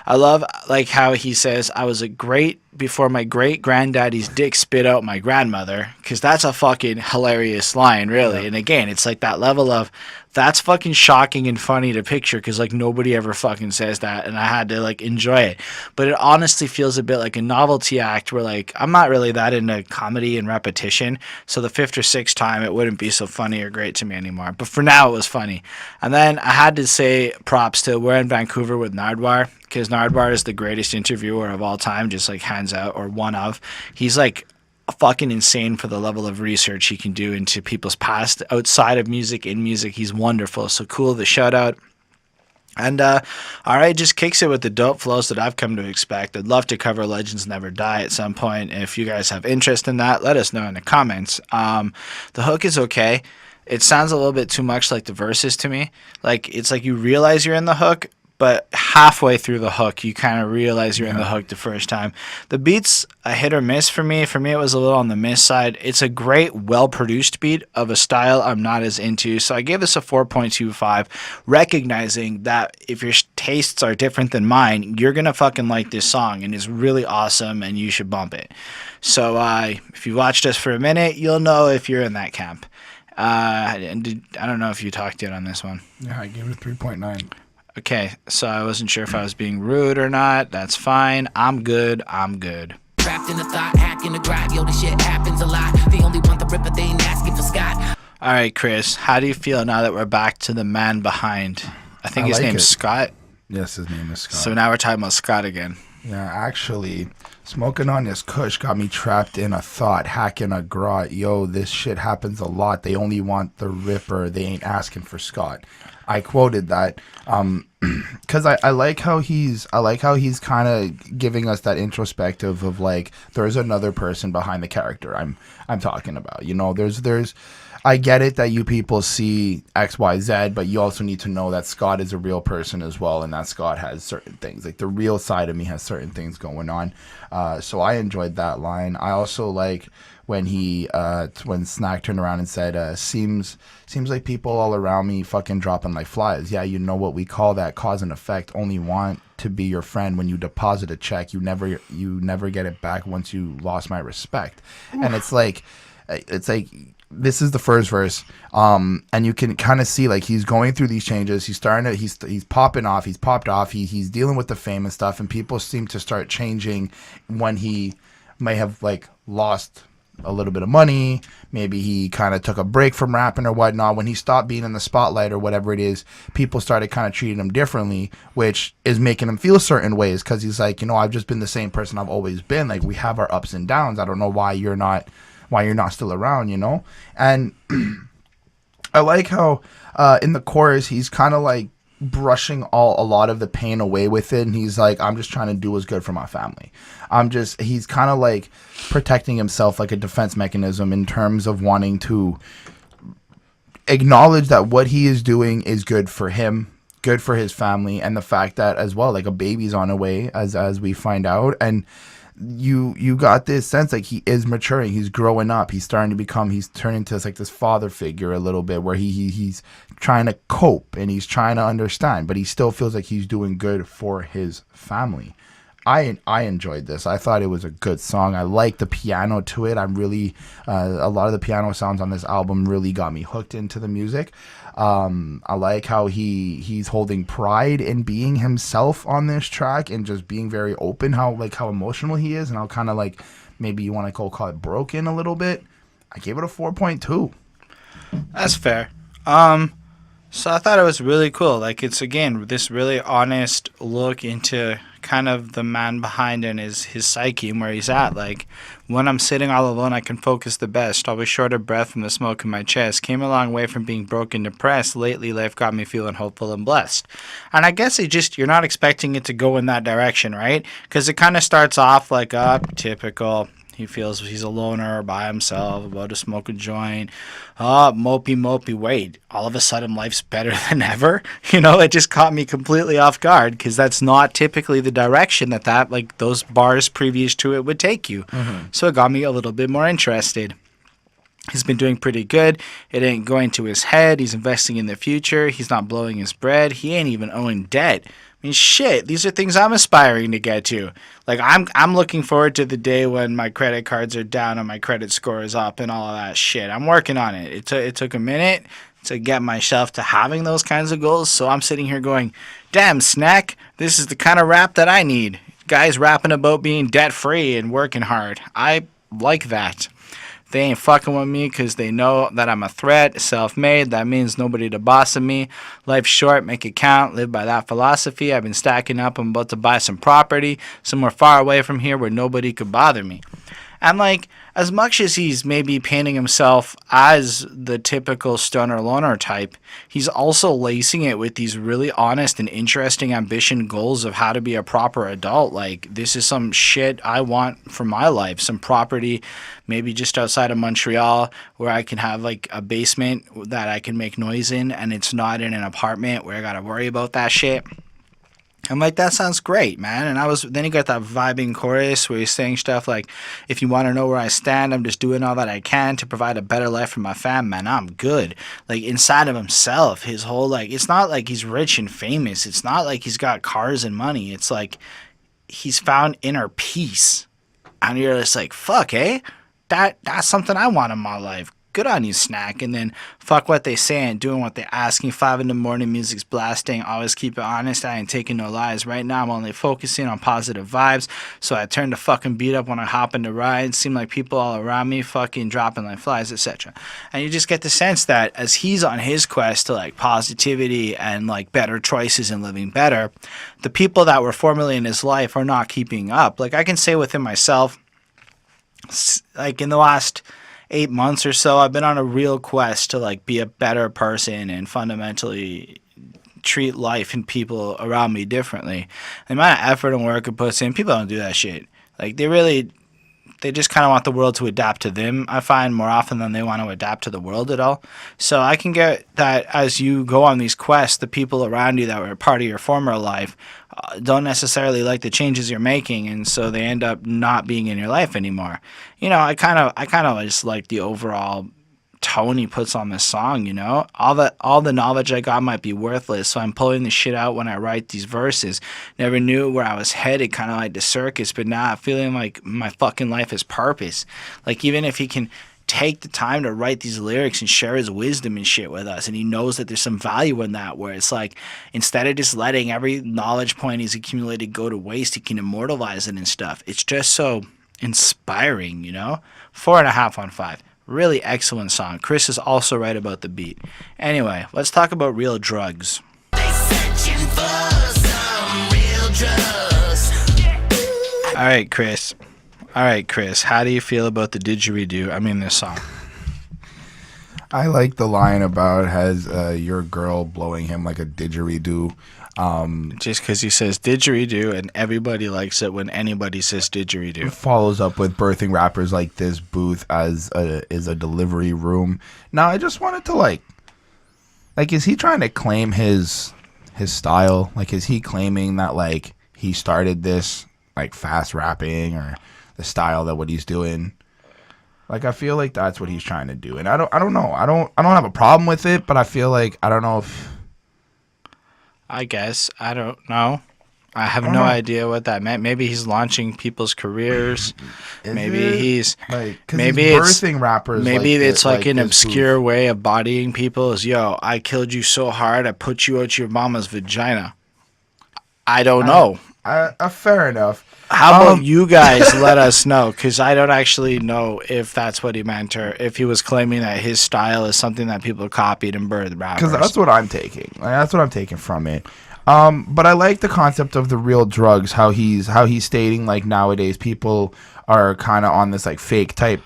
I love like how he says, I was a great before my great granddaddy's dick spit out my grandmother, because that's a fucking hilarious line, really. Yeah. And again, it's like that level of that's fucking shocking and funny to picture, because like nobody ever fucking says that, and I had to like enjoy it. But it honestly feels a bit like a novelty act where like I'm not really that into comedy and repetition, so the 5th or 6th time it wouldn't be so funny or great to me anymore. But for now it was funny. And then I had to say props to We're in Vancouver with Nardwar, because Nardwar is the greatest interviewer of all time, just like hands out, or one of. He's like fucking insane for the level of research he can do into people's past outside of music, in music. He's wonderful. So cool, the shout out. And RA just kicks it with the dope flows that I've come to expect. I'd love to cover Legends Never Die at some point. If you guys have interest in that, let us know in the comments. The hook is okay. it sounds a little bit too much like the verses to me. Like, it's like you realize you're in the hook, but halfway through the hook, you kind of realize you're in the hook the first time. The beat's a hit or miss for me. For me, it was a little on the miss side. It's a great, well-produced beat of a style I'm not as into, so I gave this a 4.25, recognizing that if your tastes are different than mine, you're going to fucking like this song, and it's really awesome, and you should bump it. So if you watched us for a minute, you'll know if you're in that camp. I don't know if you talked yet on this one. Yeah, I gave it a 3.9. Okay, so I wasn't sure if I was being rude or not. That's fine. I'm good. Trapped in a thought, hacking the grind, yo, this shit happens a lot. They only want the Ripper, they ain't asking for Scott. All right, Chris, how do you feel now that we're back to the man behind? I think his name's Scott. Yes, his name is Scott. So now we're talking about Scott again. Yeah, actually, smoking on this kush got me trapped in a thought, hacking a grot. Yo, this shit happens a lot. They only want the Ripper. They ain't asking for Scott. I quoted that because I like how he's kind of giving us that introspective of like there's another person behind the character I'm talking about. You know, there's I get it that you people see XYZ, but you also need to know that Scott is a real person as well, and that Scott has certain things. Like the real side of me has certain things going on. So I enjoyed that line. I also like when when Snak turned around and said, seems like people all around me fucking dropping like flies. Yeah, you know what we call that, cause and effect. Only want to be your friend when you deposit a check. You never get it back once you lost my respect. And it's like this is the first verse, and you can kind of see like he's going through these changes. He's popping off. He's popped off. He's dealing with the fame and stuff, and people seem to start changing when he may have like lost a little bit of money. Maybe he kind of took a break from rapping or whatnot. When he stopped being in the spotlight or whatever it is, people started kind of treating him differently, which is making him feel certain ways, because he's like, you know, I've just been the same person I've always been. Like, we have our ups and downs. I don't know why you're not still around, you know? And I like how in the chorus he's kind of like brushing a lot of the pain away with it, and he's like, I'm just trying to do what's good for my family. He's kind of like protecting himself like a defense mechanism in terms of wanting to acknowledge that what he is doing is good for him, good for his family, and the fact that as well, like, a baby's on the way, as we find out. And you got this sense like he is maturing, he's growing up, he's turning into like this father figure a little bit, where he's trying to cope and he's trying to understand, but he still feels like he's doing good for his family. I enjoyed this. I thought it was a good song. I like the piano to it. I'm really a lot of the piano sounds on this album really got me hooked into the music. I like how he's holding pride in being himself on this track and just being very open, how emotional he is, and how kind of like maybe you want to call it broken a little bit. I gave it a 4.2. That's fair. So I thought it was really cool. Like, it's, again, this really honest look into kind of the man behind and his psyche and where he's at. Like, when I'm sitting all alone, I can focus the best. Always short of breath from the smoke in my chest. Came a long way from being broke and depressed. Lately, life got me feeling hopeful and blessed. And I guess you're not expecting it to go in that direction, right? Because it kind of starts off like typical. He feels he's a loner by himself, about to smoke a joint. Mopey, wait. All of a sudden, life's better than ever? You know, it just caught me completely off guard, because that's not typically the direction that like, those bars previous to it would take you. Mm-hmm. So it got me a little bit more interested. He's been doing pretty good. It ain't going to his head. He's investing in the future. He's not blowing his bread. He ain't even owing debt. I mean, shit, these are things I'm aspiring to get to. Like, I'm looking forward to the day when my credit cards are down and my credit score is up and all of that shit. I'm working on it. It took a minute to get myself to having those kinds of goals, so I'm sitting here going, damn, Snak, this is the kind of rap that I need. Guys rapping about being debt-free and working hard. I like that. They ain't fucking with me because they know that I'm a threat, self-made. That means nobody to boss of me. Life's short, make it count. Live by that philosophy. I've been stacking up. I'm about to buy some property somewhere far away from here where nobody could bother me. And like, as much as he's maybe painting himself as the typical stoner loner type, he's also lacing it with these really honest and interesting ambition goals of how to be a proper adult. Like, this is some shit I want for my life. Some property, maybe just outside of Montreal, where I can have like a basement that I can make noise in, and it's not in an apartment where I gotta worry about that shit. I'm like, that sounds great, man. And then you got that vibing chorus where he's saying stuff like, if you want to know where I stand, I'm just doing all that I can to provide a better life for my fam, man. I'm good. Like, inside of himself, his whole, like, it's not like he's rich and famous. It's not like he's got cars and money. It's like he's found inner peace. And you're just like, fuck, eh? That's something I want in my life. Good on you, Snak. And then fuck what they saying, doing what they asking. 5 a.m, music's blasting. Always keep it honest. I ain't taking no lies. Right now, I'm only focusing on positive vibes. So I turn the fucking beat up when I hop in the ride. Seem like people all around me fucking dropping like flies, etc. And you just get the sense that as he's on his quest to like positivity and like better choices and living better, the people that were formerly in his life are not keeping up. Like, I can say within myself, like in the last 8 months or so, I've been on a real quest to like be a better person and fundamentally treat life and people around me differently. The amount of effort and work it puts in, people don't do that shit. Like, they just kind of want the world to adapt to them, I find, more often than they want to adapt to the world at all. So I can get that as you go on these quests, the people around you that were part of your former life don't necessarily like the changes you're making, and so they end up not being in your life anymore. You know, I kind of just like the overall tone he puts on this song, you know? All the knowledge I got might be worthless, so I'm pulling the shit out when I write these verses. Never knew where I was headed, kind of like the circus, but now I'm feeling like my fucking life has purpose. Like, even if he can take the time to write these lyrics and share his wisdom and shit with us, and he knows that there's some value in that, where it's like, instead of just letting every knowledge point he's accumulated go to waste, he can immortalize it and stuff. It's just so inspiring, you know? 4.5 on 5. Really excellent song. Chris is also right about the beat. Anyway, let's talk about real drugs. They searching for some real drugs. All right, Chris. How do you feel about the didgeridoo? I mean, this song. I like the line about has your girl blowing him like a didgeridoo. Just because he says didgeridoo and everybody likes it when anybody says didgeridoo. Follows up with birthing rappers like this booth as is a delivery room. Now, I just wanted to like, is he trying to claim his style? Like, is he claiming that like he started this like fast rapping or the style that what he's doing? Like, I feel like that's what he's trying to do, and I don't know. I don't have a problem with it, but I feel like I don't know if. I guess. I don't know. I have no idea what that meant. Maybe he's launching people's careers. Maybe he's maybe he's it's birthing rappers. Maybe like it's like an obscure booth. way of bodying people. Is, yo, I killed you so hard I put you out your mama's vagina. I don't know. Fair enough. How about you guys let us know? Because I don't actually know if that's what he meant or if he was claiming that his style is something that people copied and birthed rappers. Because that's what I'm taking. Like, that's what I'm taking from it. But I like the concept of the real drugs. How he's stating like nowadays people are kind of on this like fake type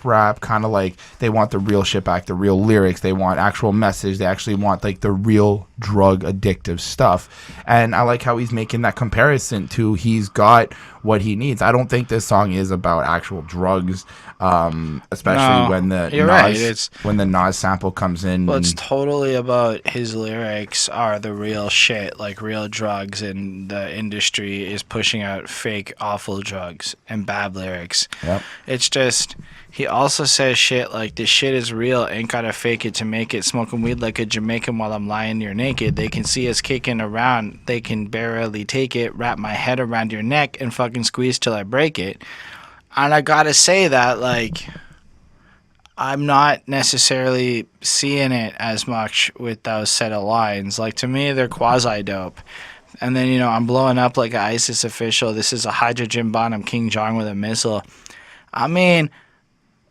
rap, kind of like they want the real shit back, the real lyrics, they want actual message, they actually want like the real drug addictive stuff. And I like how he's making that comparison to he's got what he needs. I don't think this song is about actual drugs, especially when the Nas sample comes in. Well, it's totally about his lyrics are the real shit, like real drugs, and the industry is pushing out fake, awful drugs and bad lyrics. Yep. It's just, he also says shit like, this shit is real, ain't gotta fake it to make it, smoking weed like a Jamaican while I'm lying near naked. They can see us kicking around, they can barely take it, wrap my head around your neck and fucking squeeze till I break it. And I gotta say that, like, I'm not necessarily seeing it as much with those set of lines. Like, to me, they're quasi-dope. And then, you know, I'm blowing up like an ISIS official. This is a hydrogen bomb. I'm King Jong with a missile. I mean,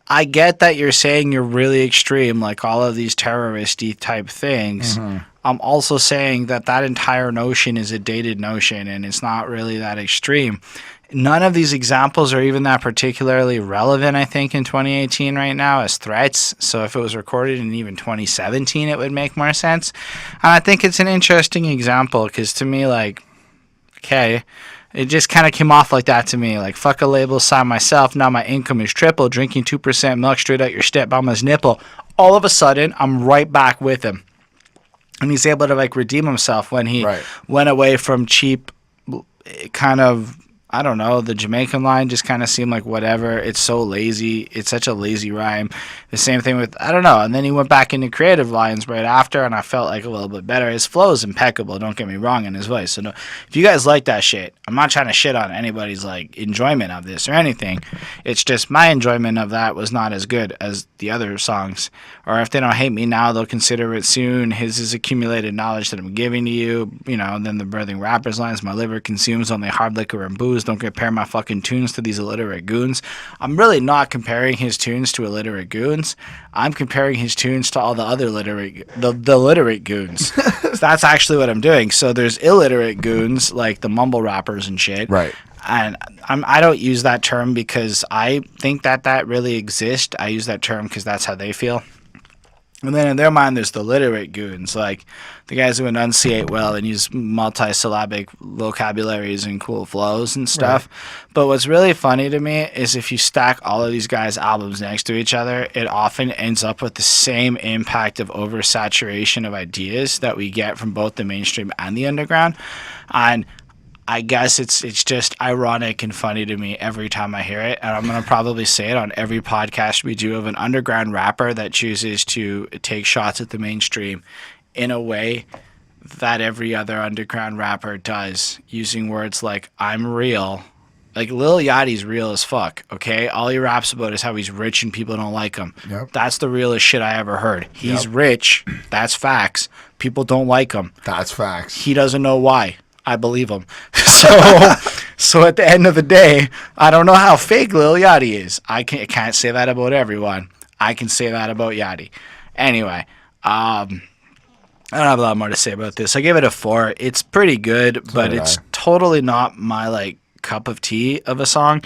I get that you're saying you're really extreme, like all of these terrorist-y type things. Mm-hmm. I'm also saying that entire notion is a dated notion, and it's not really that extreme. none of these examples are even that particularly relevant, I think, in 2018 right now as threats. So if it was recorded in even 2017, it would make more sense. And I think it's an interesting example because to me, like, okay, it just kind of came off like that to me. Like, fuck a label, sign myself. Now my income is triple. Drinking 2% milk straight out your stepmama's nipple. All of a sudden, I'm right back with him. And he's able to, like, redeem himself when he went away from cheap, kind of, I don't know, the Jamaican line just kind of seemed like whatever. It's so lazy. It's such a lazy rhyme. The same thing with, I don't know. And then he went back into creative lines right after, and I felt like a little bit better. His flow is impeccable, don't get me wrong, in his voice. So no, if you guys like that shit, I'm not trying to shit on anybody's, like, enjoyment of this or anything. It's just my enjoyment of that was not as good as the other songs. Or if they don't hate me now, they'll consider it soon. His is accumulated knowledge that I'm giving to you. You know, then the birthing rappers lines, my liver consumes only hard liquor and booze. Don't compare my fucking tunes to these illiterate goons. I'm really not comparing his tunes to illiterate goons. I'm comparing his tunes to all the other the literate goons. So that's actually what I'm doing. So there's illiterate goons like the mumble rappers and shit. Right. And I don't use that term because I think that really exists. I use that term because that's how they feel. And then in their mind, there's the literate goons, like the guys who enunciate well and use multi-syllabic vocabularies and cool flows and stuff. Right. But what's really funny to me is if you stack all of these guys' albums next to each other, it often ends up with the same impact of oversaturation of ideas that we get from both the mainstream and the underground. And I guess it's just ironic and funny to me every time I hear it, and I'm going to probably say it on every podcast we do of an underground rapper that chooses to take shots at the mainstream in a way that every other underground rapper does, using words like, I'm real. Like, Lil Yachty's real as fuck, okay? All he raps about is how he's rich and people don't like him. Yep. That's the realest shit I ever heard. He's rich. That's facts. People don't like him. That's facts. He doesn't know why. I believe him. So at the end of the day, I don't know how fake Lil Yachty is. I can't say that about everyone. I can say that about Yachty. Anyway, I don't have a lot more to say about this. I gave it a 4. It's pretty good, but it's totally not my, like, cup of tea of a song.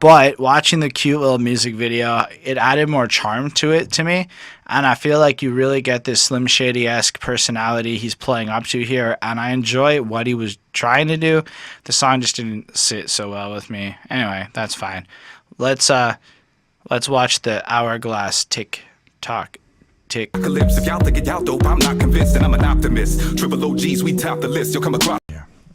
But watching the cute little music video, it added more charm to it to me. And I feel like you really get this Slim Shady-esque personality he's playing up to here. And I enjoy what he was trying to do. The song just didn't sit so well with me. Anyway, that's fine. Let's watch the hourglass tick-tock. Tick. If y'all think it y'all dope, I'm not convinced, and I'm an optimist. Triple OGs, we top the list. You'll come across.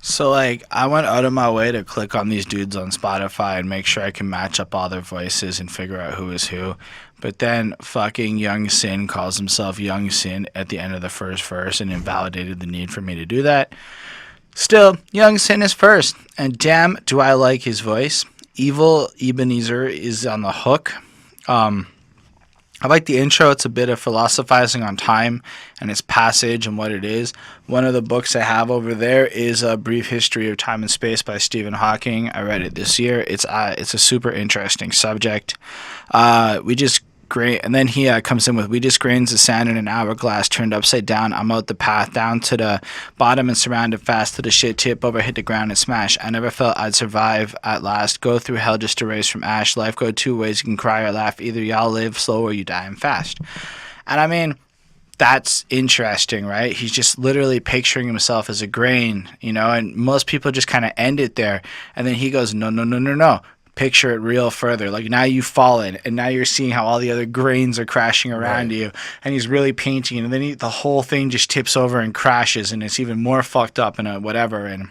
So, like, I went out of my way to click on these dudes on Spotify and make sure I can match up all their voices and figure out who is who. But then fucking Young Sin calls himself Young Sin at the end of the first verse and invalidated the need for me to do that. Still, Young Sin is first. And damn, do I like his voice. Evil Ebenezer is on the hook. I like the intro. It's a bit of philosophizing on time and its passage and what it is. One of the books I have over there is A Brief History of Time and Space by Stephen Hawking. I read it this year. It's a super interesting subject. And then he comes in with, we just grains of sand in an hourglass turned upside down. I'm out the path down to the bottom and surrounded fast to the shit tip over, hit the ground and smash. I never felt I'd survive at last. Go through hell just to raise from ash. Life go two ways. You can cry or laugh. Either y'all live slow or you die fast. And I mean, that's interesting, right? He's just literally picturing himself as a grain, you know, and most people just kind of end it there. And then he goes, no. Picture it real further. Like, now you've fallen and now you're seeing how all the other grains are crashing around you, and he's really painting, and then the whole thing just tips over and crashes, and it's even more fucked up and whatever, and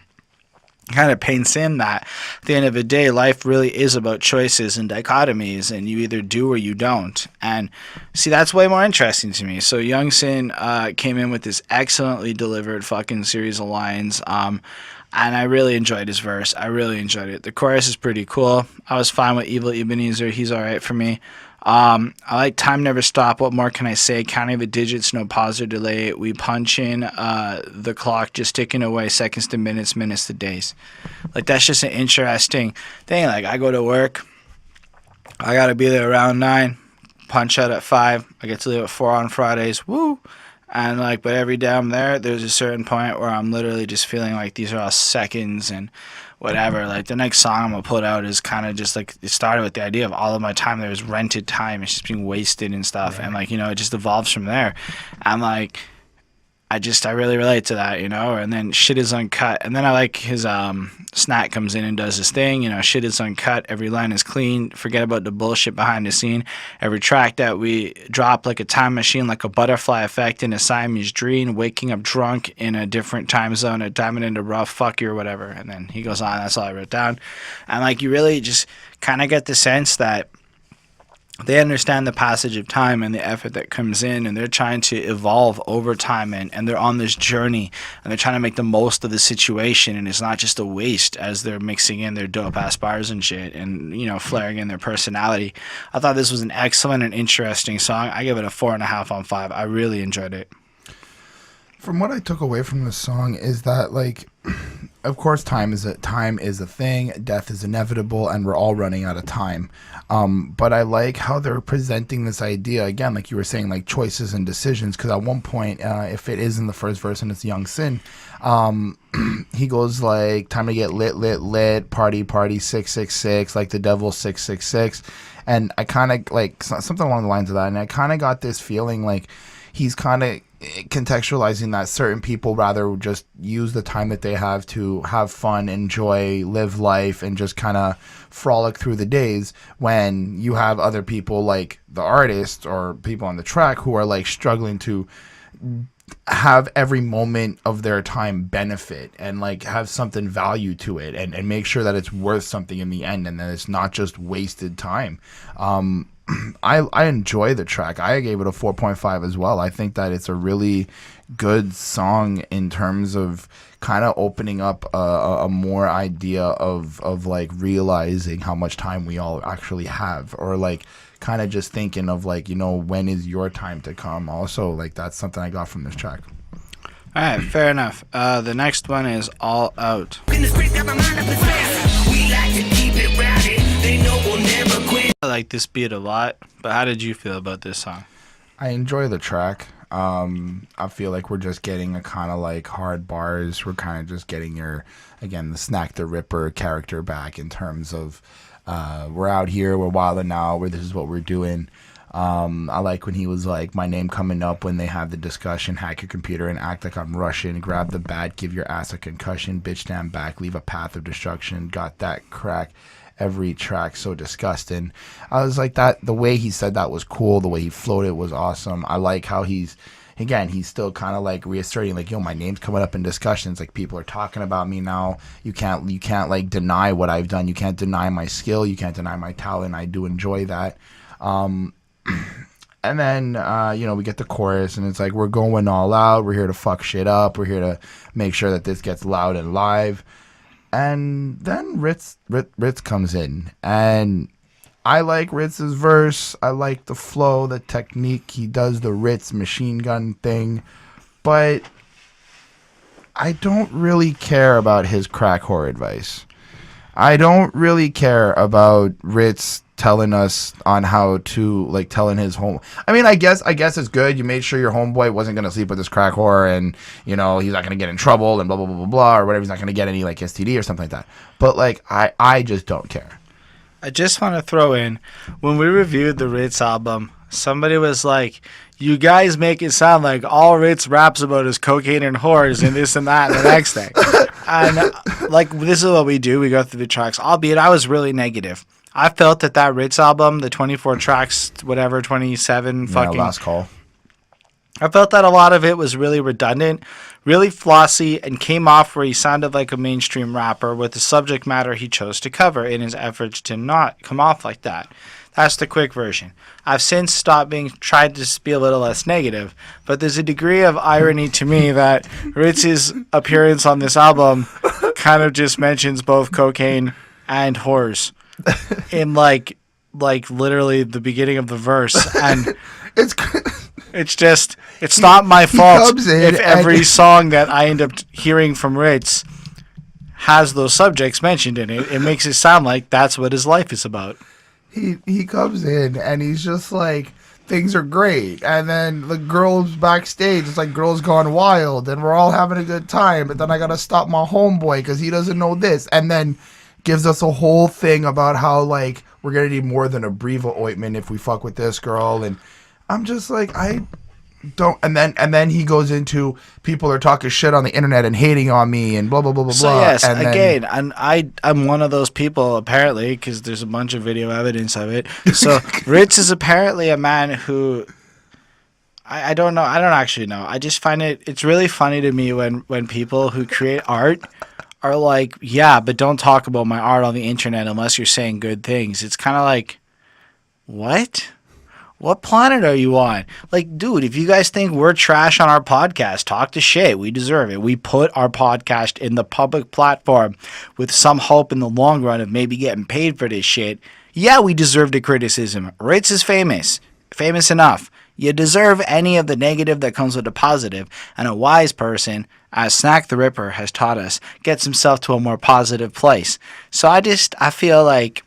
kind of paints in that at the end of the day, life really is about choices and dichotomies, and you either do or you don't. And see, that's way more interesting to me. So Young Sin came in with this excellently delivered fucking series of lines, and I really enjoyed his verse. I really enjoyed it. The chorus is pretty cool. I was fine with Evil Ebenezer. He's all right for me. I like Time Never Stop. What more can I say? Counting the digits, no pause or delay. We punch in the clock, just ticking away, seconds to minutes, minutes to days. Like, that's just an interesting thing. Like, I go to work. I got to be there around 9. Punch out at 5. I get to leave at 4 on Fridays. Woo! And like, but every day I'm there's a certain point where I'm literally just feeling like these are all seconds and whatever. Like the next song I'm gonna put out is kind of just like, it started with the idea of all of my time there is rented time. It's just being wasted and stuff. Right. And like, it just evolves from there. I'm like, I really relate to that, and then Shit Is Uncut. And then I like his, Snak comes in and does his thing, Shit Is Uncut, every line is clean, forget about the bullshit behind the scene. Every track that we drop like a time machine, like a butterfly effect in a Siamese dream, waking up drunk in a different time zone, a diamond in the rough, fuck you or whatever. And then he goes on, that's all I wrote down. And like, you really just kind of get the sense that they understand the passage of time and the effort that comes in, and they're trying to evolve over time, and they're on this journey, and they're trying to make the most of the situation, and it's not just a waste as they're mixing in their dope ass bars and shit and flaring in their personality. I thought this was an excellent and interesting song. I give it a 4.5 on 5. I really enjoyed it. From what I took away from this song is that, like, of course, time is a thing, death is inevitable, and we're all running out of time. But I like how they're presenting this idea, again, like you were saying, like choices and decisions, because at one point, if it is in the first verse and it's Young Sin, he goes like, time to get lit, party, 666, like the devil 666. And I kind of, like, something along the lines of that, and I kind of got this feeling like he's kind of contextualizing that certain people rather just use the time that they have to have fun, enjoy, live life, and just kind of frolic through the days, when you have other people like the artist or people on the track who are like struggling to have every moment of their time benefit and like have something value to it, and make sure that it's worth something in the end, and that it's not just wasted time. I enjoy the track. I gave it a 4.5 as well. I think that it's a really good song in terms of kind of opening up a more idea of like realizing how much time we all actually have, or like kind of just thinking of like, when is your time to come. Also, like, that's something I got from this track. All right, fair enough. The next one is All Out. I like this beat a lot, but how did you feel about this song? I enjoy the track. I feel like we're just getting a kind of like hard bars. We're kind of just getting the Snak the Ripper character back, in terms of we're out here, we're wilding out, where this is what we're doing. I like when he was like, my name coming up when they have the discussion, hack your computer and act like I'm Russian, grab the bat, give your ass a concussion, bitch stand back, leave a path of destruction, got that crack. Every track so disgusting. I was like, that the way he said that was cool. The way he floated was awesome. I like how he's still kind of like reasserting like, my name's coming up in discussions. Like, people are talking about me now. You can't like deny what I've done. You can't deny my skill. You can't deny my talent. I do enjoy that. And then, we get the chorus, and it's like, we're going all out. We're here to fuck shit up. We're here to make sure that this gets loud and live. And then Rittz comes in, and I like Ritz's verse. I like the flow, the technique. He does the Rittz machine gun thing, but I don't really care about his crack whore advice. I don't really care about Rittz telling us on how to, like, telling his home. I mean, I guess it's good. You made sure your homeboy wasn't going to sleep with this crack whore, and, he's not going to get in trouble and blah, blah, blah, blah, blah, or whatever. He's not going to get any, like, STD or something like that. But, like, I just don't care. I just want to throw in, when we reviewed the Rittz album, somebody was like, you guys make it sound like all Rittz raps about is cocaine and whores and this and that and the next thing. And, like, this is what we do. We go through the tracks, albeit I was really negative. I felt that Rittz album, the 24 tracks, whatever, 27 fucking... Last Call. I felt that a lot of it was really redundant, really flossy, and came off where he sounded like a mainstream rapper with the subject matter he chose to cover in his efforts to not come off like that. That's the quick version. I've since tried to be a little less negative, but there's a degree of irony to me that Ritz's appearance on this album kind of just mentions both cocaine and whores in like literally the beginning of the verse, and it's not my fault if every song that I end up hearing from Rittz has those subjects mentioned in it. It makes it sound like that's what his life is about. He comes in and he's just like, things are great. And then the girls backstage, it's like girls gone wild, and we're all having a good time. But then I gotta stop my homeboy because he doesn't know this, and then gives us a whole thing about how like we're gonna need more than a Breva ointment if we fuck with this girl. And I'm just like, I don't. And then he goes into people are talking shit on the internet and hating on me and blah blah blah blah So blah. yes, and again, I'm one of those people apparently because there's a bunch of video evidence of it. So Rittz is apparently a man who I don't know. I don't actually know. I just find it's really funny to me when people who create art are like, yeah, but don't talk about my art on the internet unless you're saying good things. It's kind of like, what? What planet are you on? Like, dude, if you guys think we're trash on our podcast, talk to shit. We deserve it. We put our podcast in the public platform with some hope in the long run of maybe getting paid for this shit. Yeah, we deserve the criticism. Rittz is famous. Famous enough. You deserve any of the negative that comes with the positive. And a wise person, as Snak the Ripper has taught us, gets himself to a more positive place. So I feel like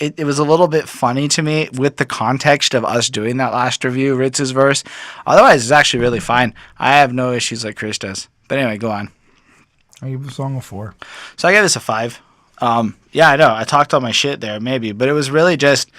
it was a little bit funny to me with the context of us doing that last review, Ritz's verse. Otherwise, it's actually really fine. I have no issues like Chris does. But anyway, go on. I give the song a 4. So I gave this a 5. Yeah, I know. I talked all my shit there, maybe. But it was really just,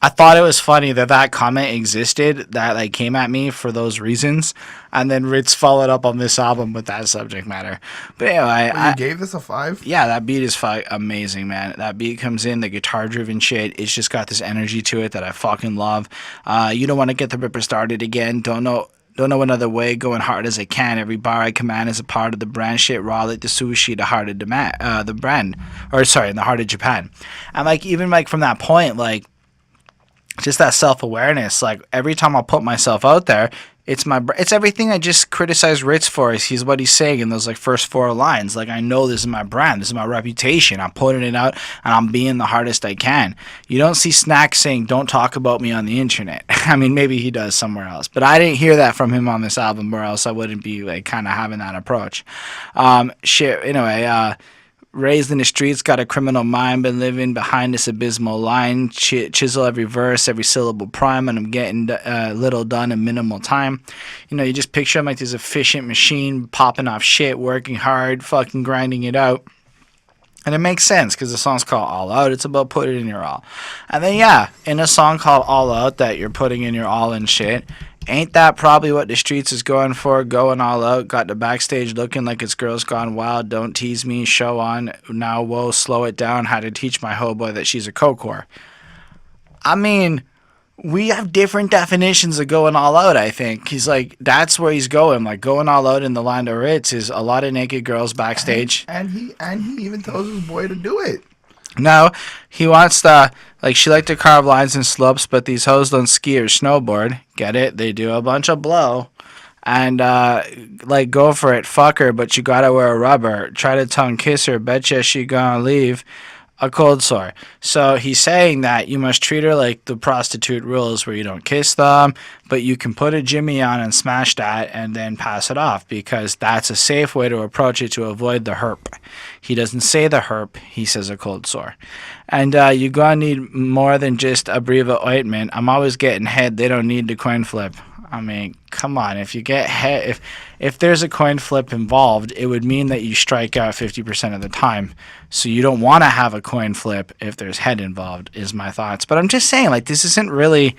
I thought it was funny that comment existed, that like came at me for those reasons. And then Rittz followed up on this album with that subject matter. But anyway, You gave this a 5? yeah, that beat is amazing, man. That beat comes in, the guitar-driven shit. It's just got this energy to it that I fucking love. You don't want to get the Ripper started again. Don't know another way. Going hard as I can. Every bar I command is a part of the brand. Shit raw like the sushi, the heart of the brand. Or sorry, in the heart of Japan. And like even like from that point, like just that self-awareness. Like every time I put myself out there, it's everything I just criticize Rittz for. He's what he's saying in those like first 4 lines. Like I know this is my brand, this is my reputation. I'm putting it out and I'm being the hardest I can. You don't see Snak saying don't talk about me on the internet. I mean maybe he does somewhere else, but I didn't hear that from him on this album, or else I wouldn't be like kind of having that approach. Anyway, raised in the streets, got a criminal mind, been living behind this abysmal line. Chisel every verse, every syllable prime, and I'm getting little done in minimal time. You know, you just picture him like this efficient machine, popping off shit, working hard, fucking grinding it out. And it makes sense because the song's called All Out. It's about putting in your all. And then, yeah, in a song called All Out that you're putting in your all and shit, ain't that probably what the streets is going for? Going all out. Got the backstage looking like it's girls gone wild. Don't tease me. Show on. Now, whoa, slow it down. How to teach my hobo that she's a coke whore. I mean, we have different definitions of going all out, I think. He's like, that's where he's going. Like, going all out in the land of Rittz is a lot of naked girls backstage. And he even tells his boy to do it. No, he wants she like to carve lines and slopes, but these hoes don't ski or snowboard. Get it? They do a bunch of blow. And, go for it. Fuck her, but you gotta wear a rubber. Try to tongue kiss her. Betcha she gonna leave a cold sore. So he's saying that you must treat her like the prostitute rules, where you don't kiss them, but you can put a Jimmy on and smash that and then pass it off, because that's a safe way to approach it to avoid the herp. He doesn't say the herp, he says a cold sore. And you gonna need more than just a Breva ointment. I'm always getting head. They don't need the coin flip. I mean, come on. If you get head, if there's a coin flip involved, it would mean that you strike out 50% of the time. So you don't want to have a coin flip if there's head involved, is my thoughts. But I'm just saying, like, this isn't really,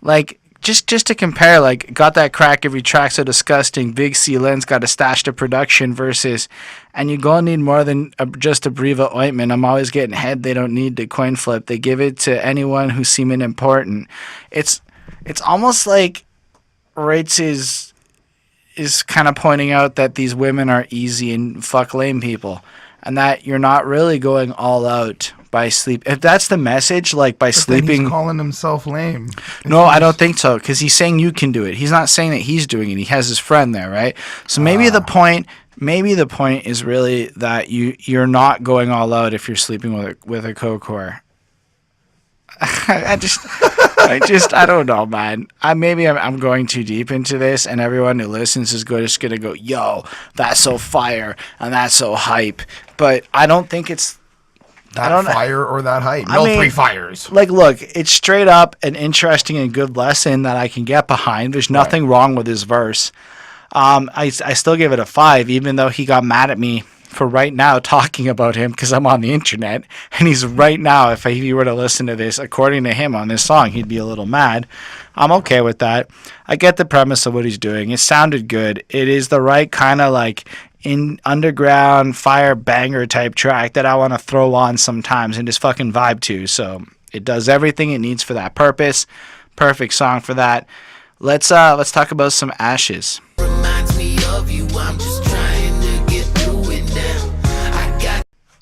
like, just to compare, like, got that crack every track so disgusting. Big C Lens got a stash to production versus, and you gonna need more than just a Breva ointment. I'm always getting head. They don't need the coin flip. They give it to anyone who's seeming important. It's almost like Rittz is kind of pointing out that these women are easy and fuck lame people, and that you're not really going all out by sleep. If that's the message, like by sleeping, then he's calling himself lame. No, I don't think so, because he's saying you can do it. He's not saying that he's doing it. He has his friend there, right? So maybe the point is really that you're not going all out if you're sleeping with a coke whore. I don't know, man. I'm going too deep into this, and everyone who listens is just gonna go, yo, that's so fire and that's so hype. But I don't think it's that fire or that height. I mean, 3 fires. Like, look, it's straight up an interesting and good lesson that I can get behind. There's nothing wrong with his verse. I still give it a 5, even though he got mad at me for right now talking about him because I'm on the internet. And he's right now, if he were to listen to this, according to him on this song, he'd be a little mad. I'm okay with that. I get the premise of what he's doing. It sounded good. It is the right kind of like in underground fire banger type track that I want to throw on sometimes and just fucking vibe to. So it does everything it needs for that purpose. Perfect song for that. Let's talk about some Ashes. Reminds me of you, I'm just trying to get through it now.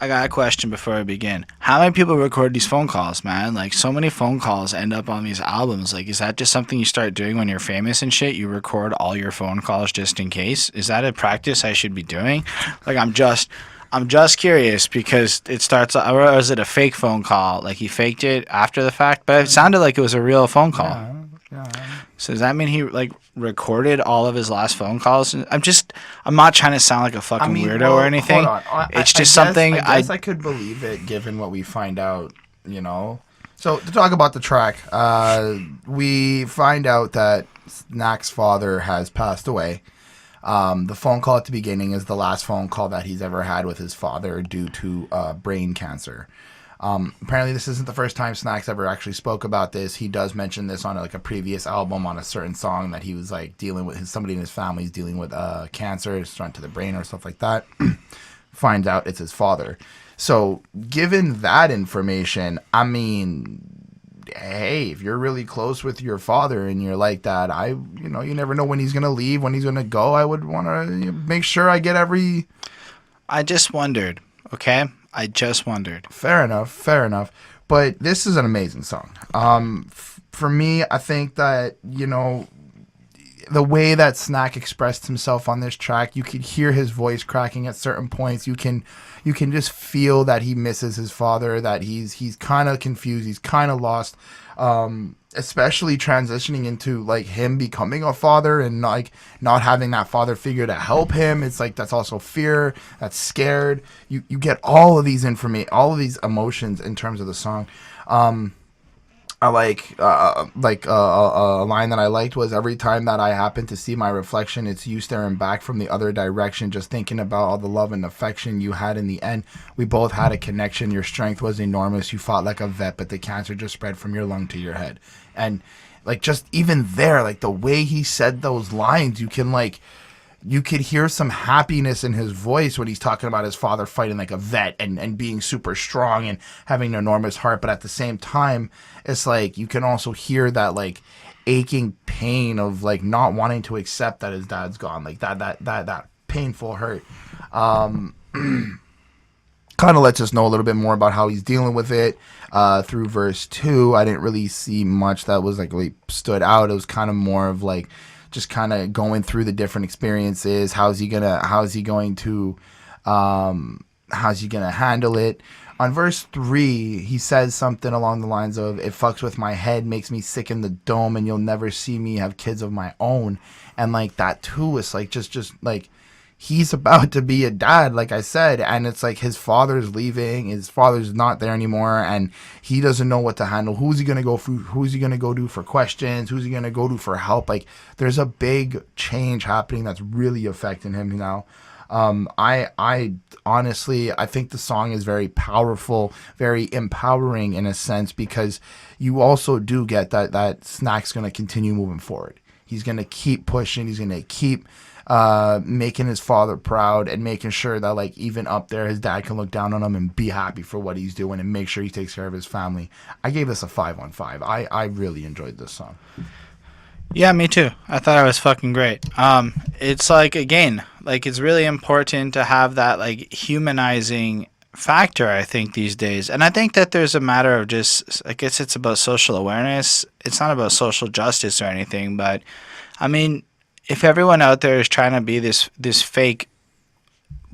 I got a question before I begin. How many people record these phone calls, man? Like, so many phone calls end up on these albums. Like, is that just something you start doing when you're famous and shit? You record all your phone calls just in case? Is that a practice I should be doing? Like, I'm just curious because it starts, or is it a fake phone call? Like, he faked it after the fact? But it sounded like it was a real phone call. Yeah. So does that mean he like recorded all of his last phone calls? I'm not trying to sound like a fucking weirdo or anything. It's just something I guess I could believe it given what we find out, you know. So to talk about the track, we find out that Snak's father has passed away. The phone call at the beginning is the last phone call that he's ever had with his father due to brain cancer. Apparently this isn't the first time Snak's ever actually spoke about this. He does mention this on like a previous album on a certain song that he was like dealing with somebody in his family is dealing with cancer, it's run to the brain or stuff like that. Finds out it's his father. So given that information, I mean, hey, if you're really close with your father and you're like that, you never know when he's gonna leave, when he's gonna go. I would want to make sure I get every. I just wondered. Okay. I just wondered. Fair enough. But this is an amazing song. For me, I think that, the way that Snak expressed himself on this track, you could hear his voice cracking at certain points. You can just feel that he misses his father, that he's kind of confused, he's kind of lost. Especially transitioning into like him becoming a father and like not having that father figure to help him. It's like that's also fear, that's scared. You get all of these all of these emotions in terms of the song. I like a line that I liked was, every time that I happen to see my reflection, it's you staring back from the other direction, just thinking about all the love and affection you had in the end. We both had a connection. Your strength was enormous. You fought like a vet, but the cancer just spread from your lung to your head. And like, just even there, like the way he said those lines, you could hear some happiness in his voice when he's talking about his father fighting like a vet and being super strong and having an enormous heart. But at the same time, it's like you can also hear that like aching pain of like not wanting to accept that his dad's gone, like that painful hurt. Kind of lets us know a little bit more about how he's dealing with it. Through verse 2, I didn't really see much that was like really stood out. It was kind of more of like just kind of going through the different experiences. How's he gonna handle it? On verse 3, he says something along the lines of, it fucks with my head, makes me sick in the dome, and you'll never see me have kids of my own. And like that too is like just like he's about to be a dad, like I said, and it's like his father's leaving, his father's not there anymore, and he doesn't know what to handle. Who's he gonna go do for questions? Who's he gonna go to for help? Like there's a big change happening that's really affecting him now. I honestly, I think the song is very powerful, very empowering in a sense, because you also do get that Snak's gonna continue moving forward. He's gonna keep pushing. He's gonna keep making his father proud and making sure that like even up there his dad can look down on him and be happy for what he's doing and make sure he takes care of his family. I gave this a 5 on 5. I really enjoyed this song. Yeah, me too. I thought it was fucking great. It's like, again, like it's really important to have that like humanizing factor, I think, these days. And I think that there's a matter of just, I guess it's about social awareness. It's not about social justice or anything, but I mean, if everyone out there is trying to be this fake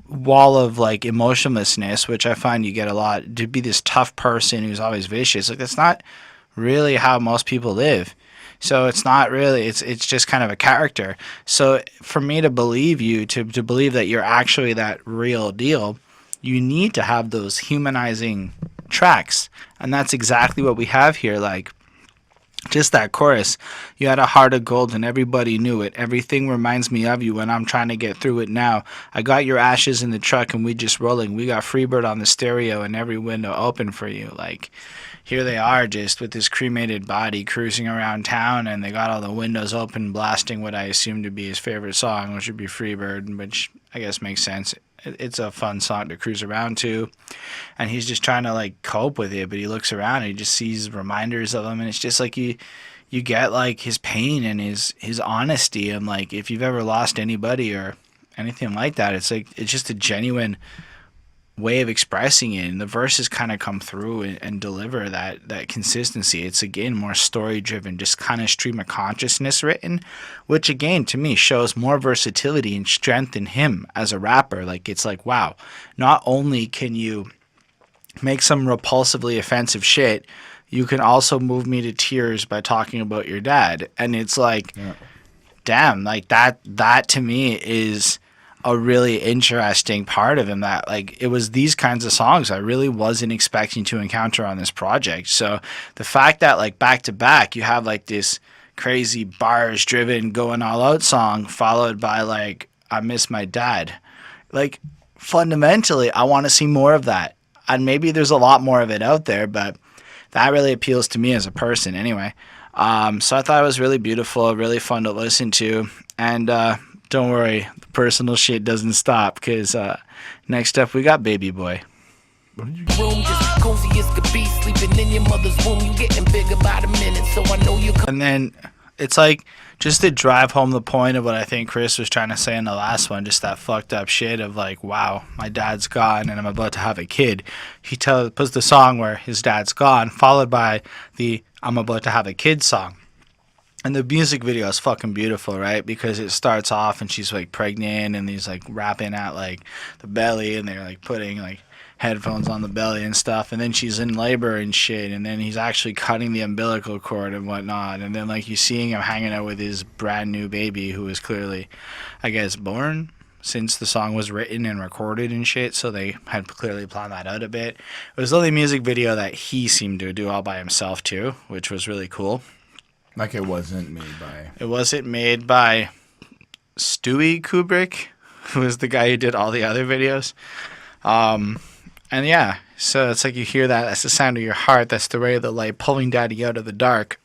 wall of like emotionlessness, which I find you get a lot, to be this tough person who's always vicious, like that's not really how most people live. So it's not really, it's just kind of a character. So for me to believe you, to believe that you're actually that real deal, you need to have those humanizing tracks, and that's exactly what we have here. Like, just that chorus, you had a heart of gold and everybody knew it. Everything reminds me of you when I'm trying to get through it now. I got your ashes in the truck and we just rolling. We got Freebird on the stereo and every window open for you. Like, here they are just with this cremated body cruising around town, and they got all the windows open blasting what I assume to be his favorite song, which would be Freebird, which I guess makes sense. It's a fun song to cruise around to, and he's just trying to like cope with it, but he looks around and he just sees reminders of him, and it's just like you get like his pain and his honesty, and like if you've ever lost anybody or anything like that, it's like it's just a genuine way of expressing it, and the verses kind of come through and deliver that consistency. It's again more story driven, just kind of stream of consciousness written, which again to me shows more versatility and strength in him as a rapper. Like, it's like, wow, not only can you make some repulsively offensive shit, you can also move me to tears by talking about your dad. And it's like, damn, like that to me is a really interesting part of him, that like it was these kinds of songs I really wasn't expecting to encounter on this project. So the fact that like back to back you have like this crazy bars driven going all out song followed by like I miss my dad, like fundamentally I want to see more of that, and maybe there's a lot more of it out there, but that really appeals to me as a person anyway. So I thought it was really beautiful, really fun to listen to, and don't worry, the personal shit doesn't stop, because next up we got Baby Boy. Room just cozy as could be, sleeping in your mother's womb. You getting bigger by the minute, so I know you. And then it's like just to drive home the point of what I think Chris was trying to say in the last one, just that fucked up shit of like, wow, my dad's gone and I'm about to have a kid. He puts the song where his dad's gone, followed by the I'm about to have a kid song. And the music video is fucking beautiful, right? Because it starts off and she's like pregnant and he's like rapping at like the belly, and they're like putting like headphones on the belly and stuff. And then she's in labor and shit. And then he's actually cutting the umbilical cord and whatnot. And then like you're seeing him hanging out with his brand new baby, who is clearly, I guess, born since the song was written and recorded and shit. So they had clearly planned that out a bit. It was the only music video that he seemed to do all by himself too, which was really cool. Like it wasn't made by... It wasn't made by Stewie Kubrick, who was the guy who did all the other videos. And yeah, so it's like you hear that. That's the sound of your heart. That's the ray of the light pulling daddy out of the dark.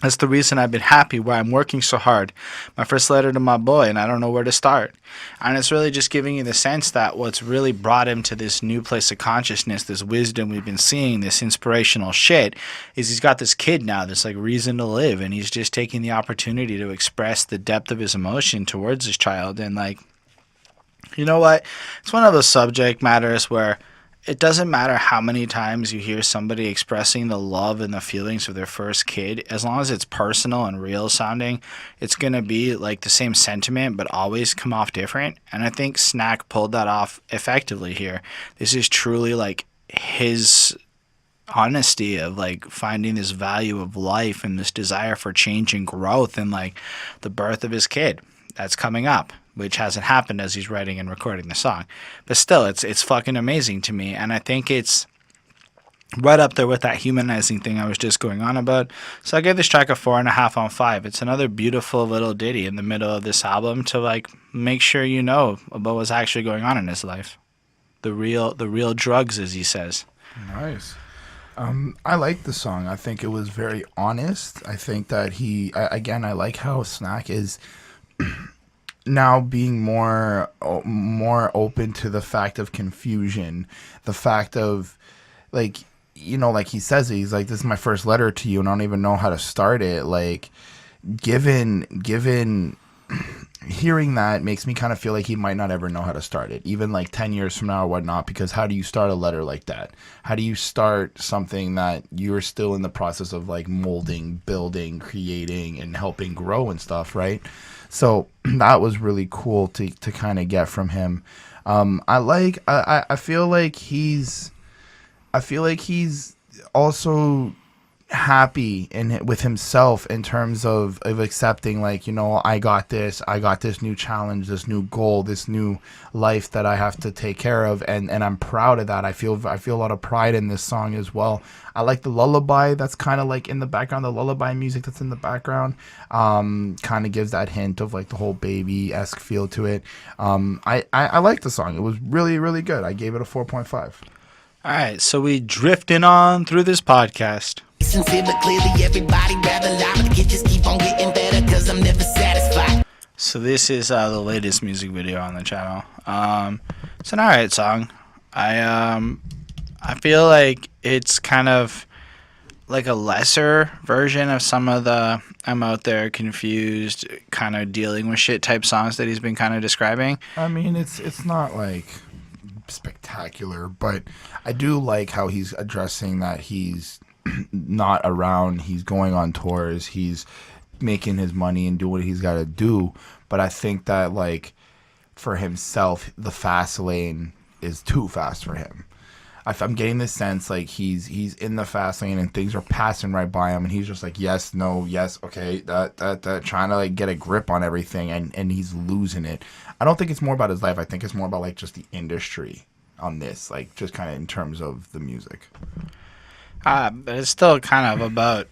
That's the reason I've been happy, why I'm working so hard. My first letter to my boy, and I don't know where to start. And it's really just giving you the sense that what's really brought him to this new place of consciousness, this wisdom we've been seeing, this inspirational shit, is he's got this kid now, this like reason to live, and he's just taking the opportunity to express the depth of his emotion towards his child. And like, you know what? It's one of those subject matters where it doesn't matter how many times you hear somebody expressing the love and the feelings of their first kid, as long as it's personal and real sounding, it's going to be like the same sentiment, but always come off different. And I think Snak pulled that off effectively here. This is truly like his honesty of like finding this value of life and this desire for change and growth, and like the birth of his kid that's coming up, which hasn't happened as he's writing and recording the song. But still, it's fucking amazing to me. And I think it's right up there with that humanizing thing I was just going on about. So I gave this track a 4.5 on 5. It's another beautiful little ditty in the middle of this album to like make sure you know about what's actually going on in his life. The real drugs, as he says. Nice. I like the song. I think it was very honest. I think that I like how Snak is now being more open to the fact of confusion, the fact of like, you know, like he says it, he's like, this is my first letter to you and I don't even know how to start it. Like given hearing that makes me kind of feel like he might not ever know how to start it, even like 10 years from now or whatnot, because how do you start a letter like that? How do you start something that you're still in the process of like molding, building, creating, and helping grow and stuff, right? So that was really cool to kind of get from him. I feel like he's also happy with himself in terms of accepting, like, you know, I got this new challenge, this new goal, this new life that I have to take care of, and I'm proud of that. I feel a lot of pride in this song as well. I like the lullaby that's kind of like in the background, the lullaby music that's in the background, kind of gives that hint of like the whole baby-esque feel to it. I like the song. It was really, really good. I gave it a 4.5. All right, so we drifting on through this podcast. Sincere but clearly everybody rather lie, but the kids just keep on getting better cause I'm never satisfied. So this is the latest music video on the channel. It's an alright song. I feel like it's kind of like a lesser version of some of the I'm out there confused kind of dealing with shit type songs that he's been kind of describing. I mean, it's not like spectacular, but I do like how he's addressing that he's not around, he's going on tours, he's making his money and do what he's got to do. But I think that, like, for himself, the fast lane is too fast for him. I'm getting this sense like he's in the fast lane and things are passing right by him, and he's just like, yes, no, yes, okay, that trying to like get a grip on everything, and he's losing it. I don't think it's more about his life. I think it's more about like just the industry on this, like just kind of in terms of the music. But it's still kind of about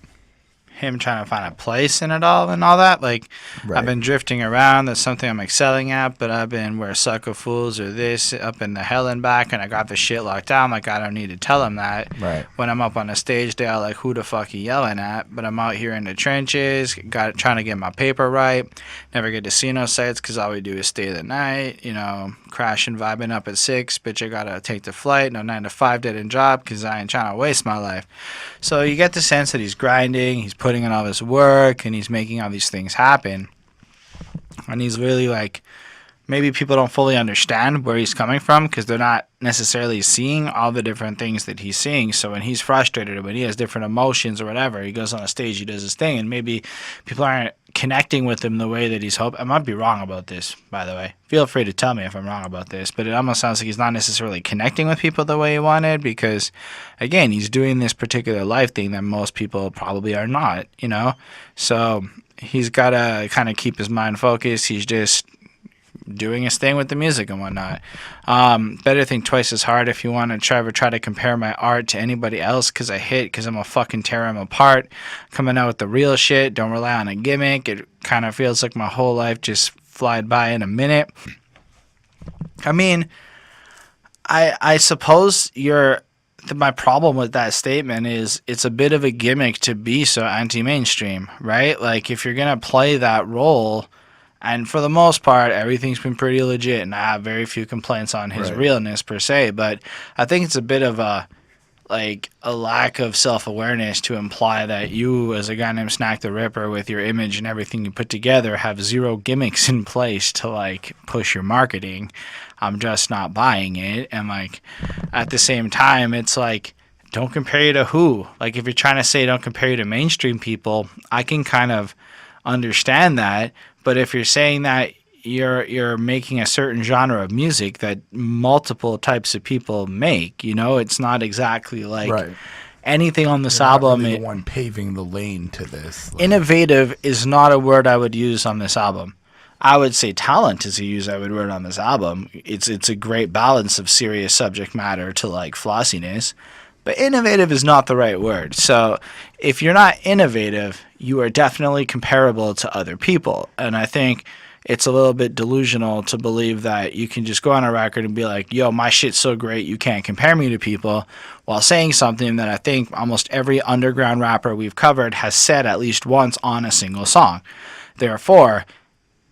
him trying to find a place in it all and all that. Like, Right. I've been drifting around. That's something I'm excelling at, but I've been where sucker fools or this up in the hell and back, and I got the shit locked down. Like, I don't need to tell them that. Right. When I'm up on a stage, they're like, who the fuck you yelling at? But I'm out here in the trenches, trying to get my paper right. Never get to see no sights because all we do is stay the night, you know, crashing, vibing up at 6. Bitch, I gotta take the flight. No 9 to 5 dead end job because I ain't trying to waste my life. So you get the sense that he's grinding, he's putting in all this work, and he's making all these things happen. And he's really like, maybe people don't fully understand where he's coming from because they're not necessarily seeing all the different things that he's seeing. So when he's frustrated or when he has different emotions or whatever, he goes on a stage, he does his thing, and maybe people aren't connecting with him the way that he's hoping. I might be wrong about this, by the way. Feel free to tell me if I'm wrong about this, but it almost sounds like he's not necessarily connecting with people the way he wanted because, again, he's doing this particular life thing that most people probably are not, you know? So he's got to kind of keep his mind focused. He's just doing his thing with the music and whatnot. Better think twice as hard if you want to try to compare my art to anybody else because I'm a fucking tear them apart. Coming out with the real shit. Don't rely on a gimmick. It kind of feels like my whole life just flied by in a minute. I mean, I suppose my problem with that statement is it's a bit of a gimmick to be so anti-mainstream, right? Like, if you're going to play that role, and for the most part, everything's been pretty legit, and I have very few complaints on his realness per se, but I think it's a bit of a lack of self-awareness to imply that you, as a guy named Snak The Ripper, with your image and everything you put together, have zero gimmicks in place to, like, push your marketing. I'm just not buying it. And, like, at the same time, it's like, don't compare you to who? Like, if you're trying to say don't compare you to mainstream people, I can kind of understand that. But if you're saying that you're making a certain genre of music that multiple types of people make, you know, it's not exactly like anything on this album. Not really the one paving the lane to this. Like, innovative is not a word I would use on this album. I would say talent is a use I would word on this album. It's a great balance of serious subject matter to like flossiness. But innovative is not the right word. So if you're not innovative, you are definitely comparable to other people. And I think it's a little bit delusional to believe that you can just go on a record and be like, yo, my shit's so great, you can't compare me to people, while saying something that I think almost every underground rapper we've covered has said at least once on a single song. Therefore,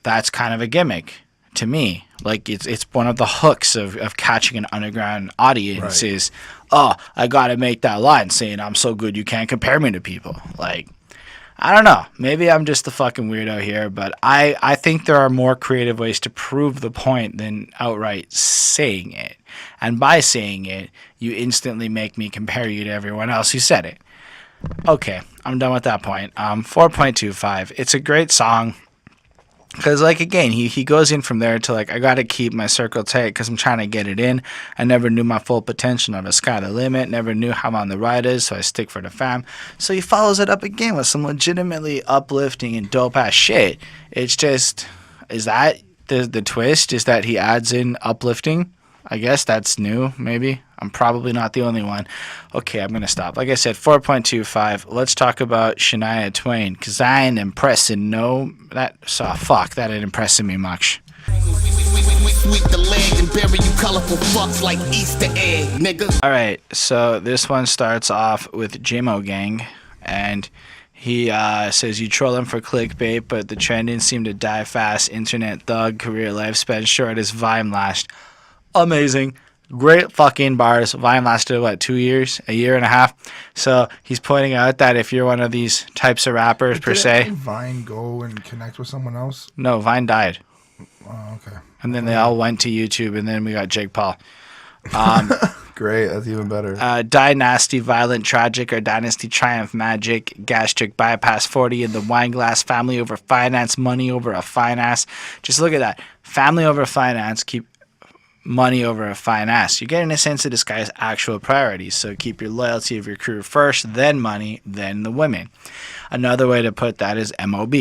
that's kind of a gimmick to me. Like, it's one of the hooks of catching an underground audience is, oh, I gotta make that line saying I'm so good you can't compare me to people. Like, I don't know. Maybe I'm just the fucking weirdo here, but I think there are more creative ways to prove the point than outright saying it. And by saying it, you instantly make me compare you to everyone else who said it. Okay, I'm done with that point. 4.25. It's a great song. Because, like, again, he goes in from there to, like, I got to keep my circle tight because I'm trying to get it in. I never knew my full potential. Never sky the limit. Never knew how on the ride is, so I stick for the fam. So he follows it up again with some legitimately uplifting and dope-ass shit. It's just, is that the twist? Is that he adds in uplifting? I guess that's new, maybe. I'm probably not the only one. Okay, I'm going to stop. Like I said, 4.25. Let's talk about Shania Twain, because I ain't impressing that ain't impressing me much. Sweep the leg and bury you colorful fucks like Easter egg, nigga. Alright, so this one starts off with Jamo Gang, and he says you troll him for clickbait, but the trending seem to die fast. Internet thug, career lifespan short as Vine last. Amazing. Great fucking bars. Vine lasted, 2 years? A year and a half? So he's pointing out that if you're one of these types of rappers, per se. Didn't Vine go and connect with someone else? No, Vine died. Oh, okay. And then they all went to YouTube, and then we got Jake Paul. Great. That's even better. Die Nasty, Violent, Tragic, or Dynasty Triumph Magic, Gastric Bypass 40 in the Wine Glass, Family over Finance, Money over a Fine Ass. Just look at that. Family over Finance, keep money over a fine ass. You're getting a sense of this guy's actual priorities. So keep your loyalty of your crew first, then money, then the women. Another way to put that is MOB.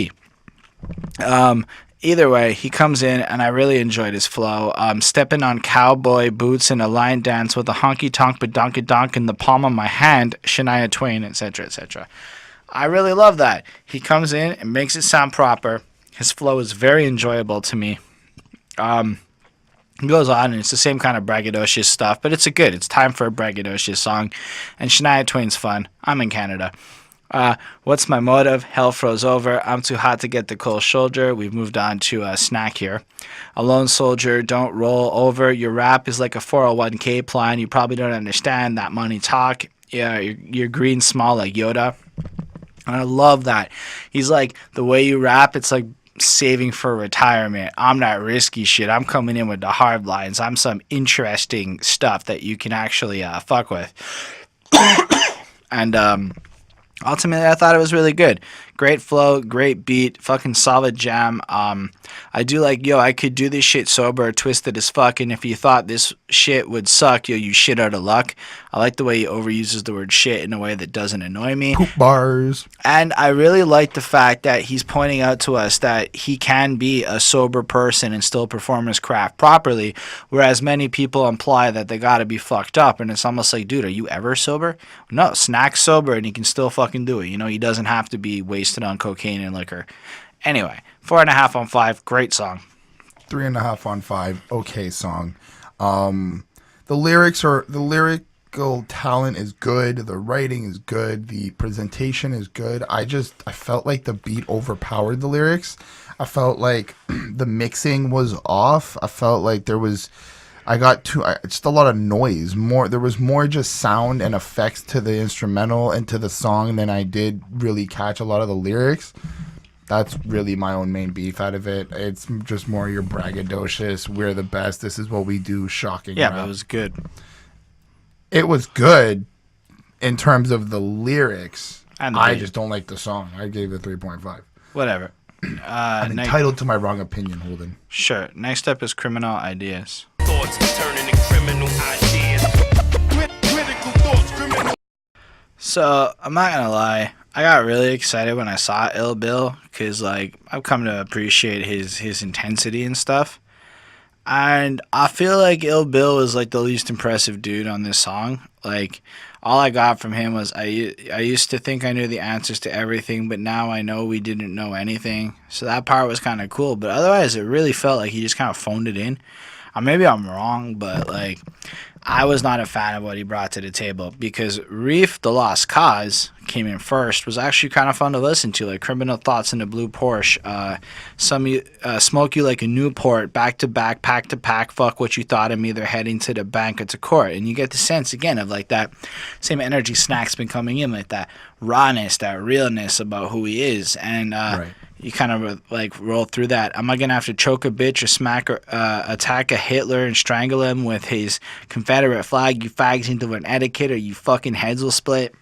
Either way, he comes in and I really enjoyed his flow. Stepping on cowboy boots in a line dance with a honky tonk badonky donk in the palm of my hand, Shania Twain, etc., etc. I really love that. He comes in and makes it sound proper. His flow is very enjoyable to me. He goes on, and it's the same kind of braggadocious stuff, but it's time for a braggadocious song, and Shania Twain's fun. I'm in Canada. What's my motive? Hell froze over. I'm too hot to get the cold shoulder. We've moved on to Snak here. A lone soldier, don't roll over. Your rap is like a 401k plan. You probably don't understand that money talk. Yeah, you're green small like Yoda. And I love that. He's like, the way you rap, it's like saving for retirement. I'm not risky shit. I'm coming in with the hard lines. I'm some interesting stuff that you can actually fuck with. And ultimately, I thought it was really good. Great flow, great beat, fucking solid jam. I do like, I could do this shit sober, twisted as fuck, and if you thought this shit would suck, you shit out of luck. I like the way he overuses the word shit in a way that doesn't annoy me. Poop bars. And I really like the fact that he's pointing out to us that he can be a sober person and still perform his craft properly, whereas many people imply that they gotta be fucked up, and it's almost like, dude, are you ever sober? No, Snak's sober and he can still fucking do it. He doesn't have to be wasted on cocaine and liquor. Anyway, 4.5 on 5, great song. 3.5 on 5, okay song. The lyrical talent is good, the writing is good, the presentation is good. I felt like the beat overpowered the lyrics. I felt like the mixing was off. I felt like just a lot of noise. There was more just sound and effects to the instrumental and to the song than I did really catch a lot of the lyrics. That's really my own main beef out of it. It's just more your braggadocious, we're the best, this is what we do, shocking rap. But it was good. It was good in terms of the lyrics. And I just don't like the song. I gave it 3.5. Whatever. I'm entitled to my wrong opinion, Holden. Sure. Next up is Criminal Ideas. Thoughts turning to criminal ideas. Critical thoughts, criminal. So, I'm not gonna lie, I got really excited when I saw Ill Bill, because, I've come to appreciate his intensity and stuff. And I feel like Ill Bill was, the least impressive dude on this song. All I got from him was, I used to think I knew the answers to everything, but now I know we didn't know anything. So that part was kind of cool, but otherwise it really felt like he just kind of phoned it in. Maybe I'm wrong, but, I was not a fan of what he brought to the table, because Reef, The Lost Cauze, came in first, was actually kind of fun to listen to, Criminal Thoughts in a Blue Porsche, Smoke You Like a Newport, Back to Back, Pack to Pack, Fuck What You Thought of Me, They're Heading to the Bank or to Court, and you get the sense, again, of, that same energy Snak's been coming in, that rawness, that realness about who he is, and right. You kind of roll through that. Am I gonna have to choke a bitch or smack or attack a Hitler and strangle him with his Confederate flag? You fags into an etiquette, or you fucking heads will split.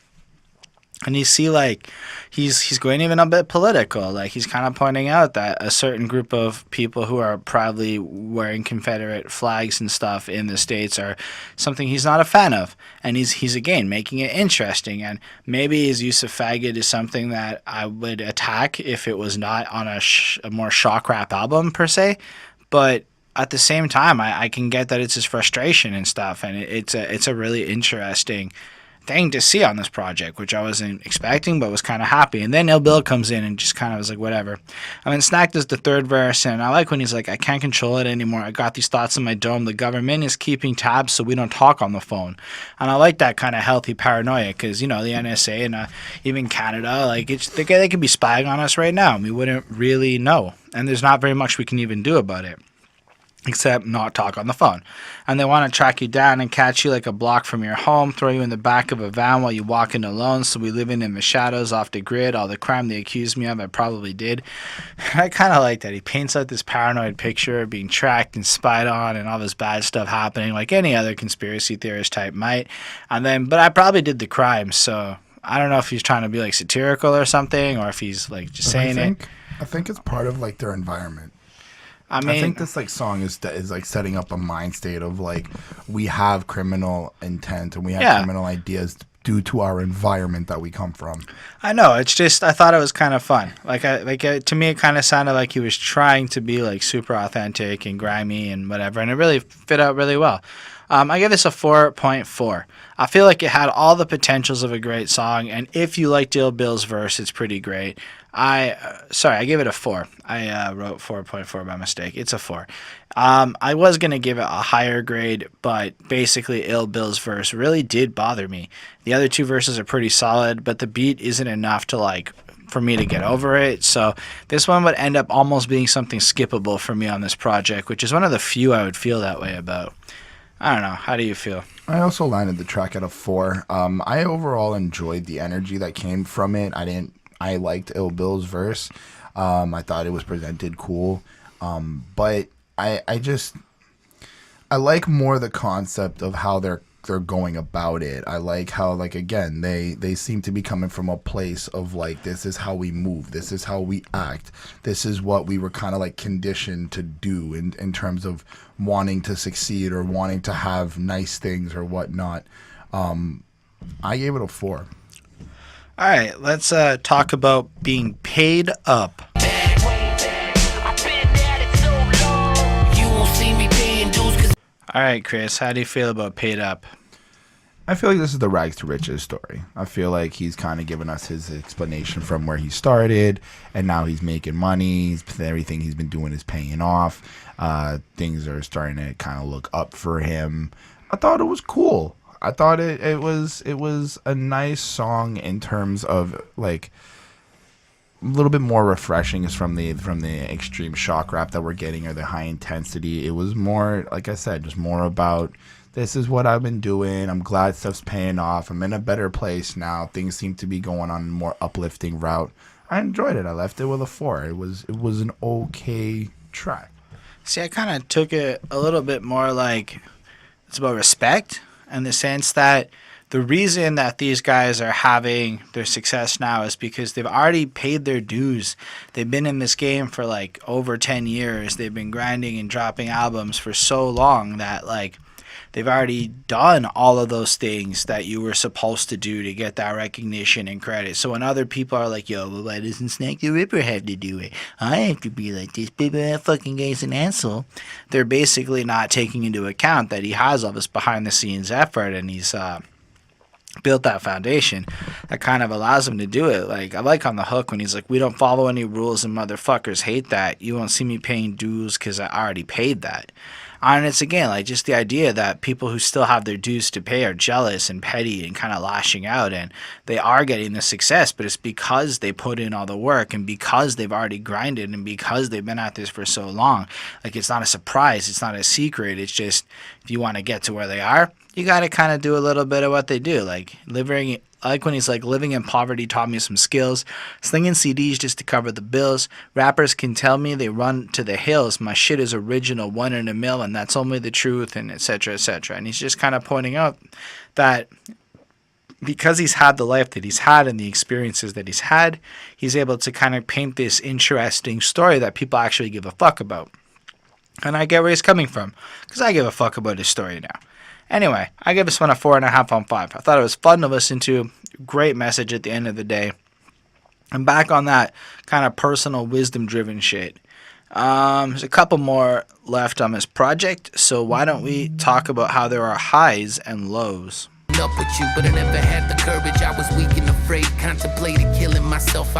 And you see, like, he's going even a bit political. Like, he's kind of pointing out that a certain group of people who are proudly wearing Confederate flags and stuff in the States are something he's not a fan of. And he's again, making it interesting. And maybe his use of faggot is something that I would attack if it was not on a more shock rap album, per se. But at the same time, I can get that it's his frustration and stuff. And it's a really interesting thing to see on this project, which I wasn't expecting, but was kind of happy. And then Ill Bill comes in and just kind of was like, whatever. I mean, Snak does the third verse, and I like when he's like, I can't control it anymore. I got these thoughts in my dome. The government is keeping tabs so we don't talk on the phone. And I like that kind of healthy paranoia because, you know, the NSA and even Canada, like, they could be spying on us right now, and we wouldn't really know. And there's not very much we can even do about it, except not talk on the phone. And they want to track you down and catch you like a block from your home, throw you in the back of a van while you walk in alone, so we living in the shadows off the grid. All the crime they accused me of, I probably did. I kind of like that. He paints out this paranoid picture of being tracked and spied on and all this bad stuff happening like any other conspiracy theorist type might. But I probably did the crime, so I don't know if he's trying to be like satirical or something, or if he's like just saying it. I think it's part of like their environment. I mean, I think this like song is like setting up a mind state of like we have criminal intent and we have criminal ideas due to our environment that we come from. I know, it's just I thought it was kind of fun. To me, it kind of sounded like he was trying to be like super authentic and grimy and whatever, and it really fit out really well. I give this a 4.4. I feel like it had all the potentials of a great song, and if you liked Ill Bill's verse, it's pretty great. I gave it a 4. I wrote 4.4 by mistake. It's a 4. I was going to give it a higher grade, but basically Ill Bill's verse really did bother me. The other two verses are pretty solid, but the beat isn't enough to like for me to get over it. So this one would end up almost being something skippable for me on this project, which is one of the few I would feel that way about. I don't know. How do you feel? I also landed the track at a 4. I overall enjoyed the energy that came from it. I liked Ill Bill's verse. I thought it was presented cool. But I like more the concept of how they're going about it. I like how, like, again, they seem to be coming from a place of like, this is how we move, this is how we act, this is what we were kind of like conditioned to do in terms of wanting to succeed or wanting to have nice things or whatnot. I gave it a 4. All right, let's talk about being paid up. All right, Chris, how do you feel about paid up? I feel like this is the rags to riches story. I feel like he's kind of given us his explanation from where he started, and now he's making money. Everything he's been doing is paying off. Things are starting to kind of look up for him. I thought it was cool. I thought it was a nice song in terms of like a little bit more refreshing is from the extreme shock rap that we're getting or the high intensity. It was more, like I said, just more about this is what I've been doing. I'm glad stuff's paying off. I'm in a better place now. Things seem to be going on a more uplifting route. I enjoyed it. I left it with a 4. It was an okay track. See, I kind of took it a little bit more like it's about respect in the sense that the reason that these guys are having their success now is because they've already paid their dues. They've been in this game for like over 10 years. They've been grinding and dropping albums for so long that like they've already done all of those things that you were supposed to do to get that recognition and credit. So when other people are like, yo, well, why doesn't Snak The Ripper have to do it? I have to be like this. Baby, that fucking guy's an asshole. They're basically not taking into account that he has all this behind-the-scenes effort and he's built that foundation that kind of allows him to do it. Like, I like on the hook when he's like, we don't follow any rules and motherfuckers hate that. You won't see me paying dues because I already paid that. And it's, again, like, just the idea that people who still have their dues to pay are jealous and petty and kind of lashing out, and they are getting the success, but it's because they put in all the work and because they've already grinded and because they've been at this for so long. Like, it's not a surprise. It's not a secret. It's just, if you want to get to where they are, you got to kind of do a little bit of what they do. Like, like when he's like, living in poverty taught me some skills, slinging CDs just to cover the bills. Rappers can tell me they run to the hills. My shit is original, one in a mill, and that's only the truth, and et cetera, et cetera. And he's just kind of pointing out that because he's had the life that he's had and the experiences that he's had, he's able to kind of paint this interesting story that people actually give a fuck about. And I get where he's coming from, because I give a fuck about his story now. Anyway, I give this one a 4.5 on 5. I thought it was fun to listen to. Great message at the end of the day. And back on that kind of personal wisdom-driven shit. There's a couple more left on this project, so why don't we talk about how there are highs and lows. Up with you, but I never had the courage. I was weak and afraid, contemplated killing myself.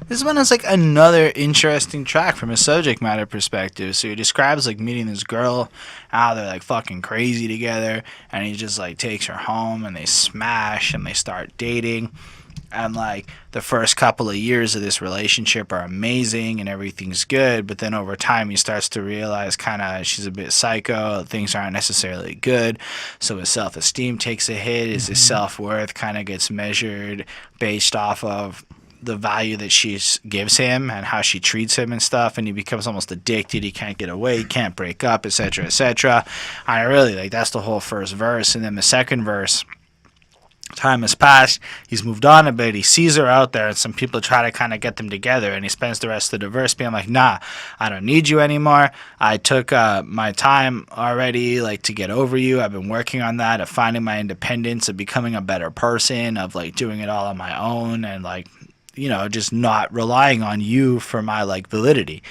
This one is like another interesting track from a subject matter perspective. So he describes like meeting this girl, how they're like fucking crazy together, and he just like takes her home and they smash and they start dating. And like the first couple of years of this relationship are amazing and everything's good, but then over time he starts to realize kind of she's a bit psycho, things aren't necessarily good, so his self-esteem takes a hit, his self-worth kind of gets measured based off of the value that she gives him and how she treats him and stuff, and he becomes almost addicted. He can't get away, he can't break up, etc., etc. I really like that's the whole first verse. And then the second verse, time has passed, he's moved on a bit, he sees her out there and some people try to kind of get them together, and he spends the rest of the verse being like, nah, I don't need you anymore, I took my time already like to get over you, I've been working on that, of finding my independence, of becoming a better person, of like doing it all on my own, and like, you know, just not relying on you for my like validity.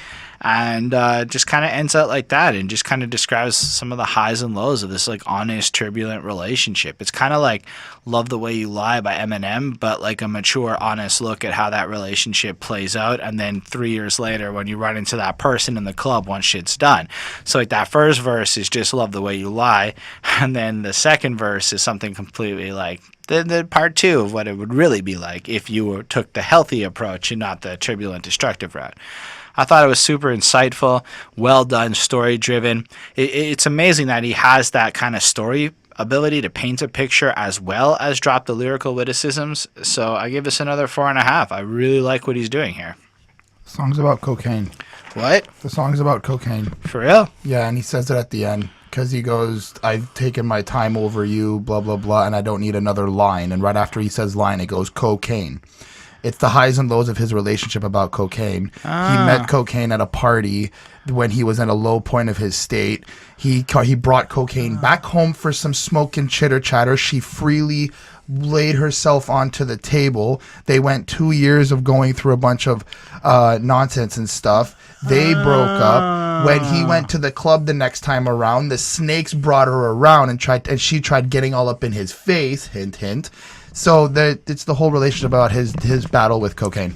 And just kind of ends out like that, and just kind of describes some of the highs and lows of this like honest, turbulent relationship. It's kind of like Love the Way You Lie by Eminem, but like a mature, honest look at how that relationship plays out. And then 3 years later, when you run into that person in the club, once shit's done. So like that first verse is just Love the Way You Lie, and then the second verse is something completely like the part two of what it would really be like if you took the healthy approach and not the turbulent, destructive route. I thought it was super insightful, well done, story driven. It's amazing that he has that kind of story ability to paint a picture as well as drop the lyrical witticisms. So I give this another 4.5. I really like what he's doing here. The song's about cocaine. What? The song's about cocaine. For real? Yeah, and he says it at the end. Because he goes, I've taken my time over you, blah, blah, blah, and I don't need another line. And right after he says line, it goes cocaine. It's the highs and lows of his relationship about cocaine. He met cocaine at a party when he was at a low point of his state. He brought cocaine back home for some smoke and chitter chatter. She freely laid herself onto the table. They went 2 years of going through a bunch of nonsense and stuff. They broke up. When he went to the club the next time around, the snakes brought her around and she tried getting all up in his face. Hint, hint. So it's the whole relationship about his battle with cocaine.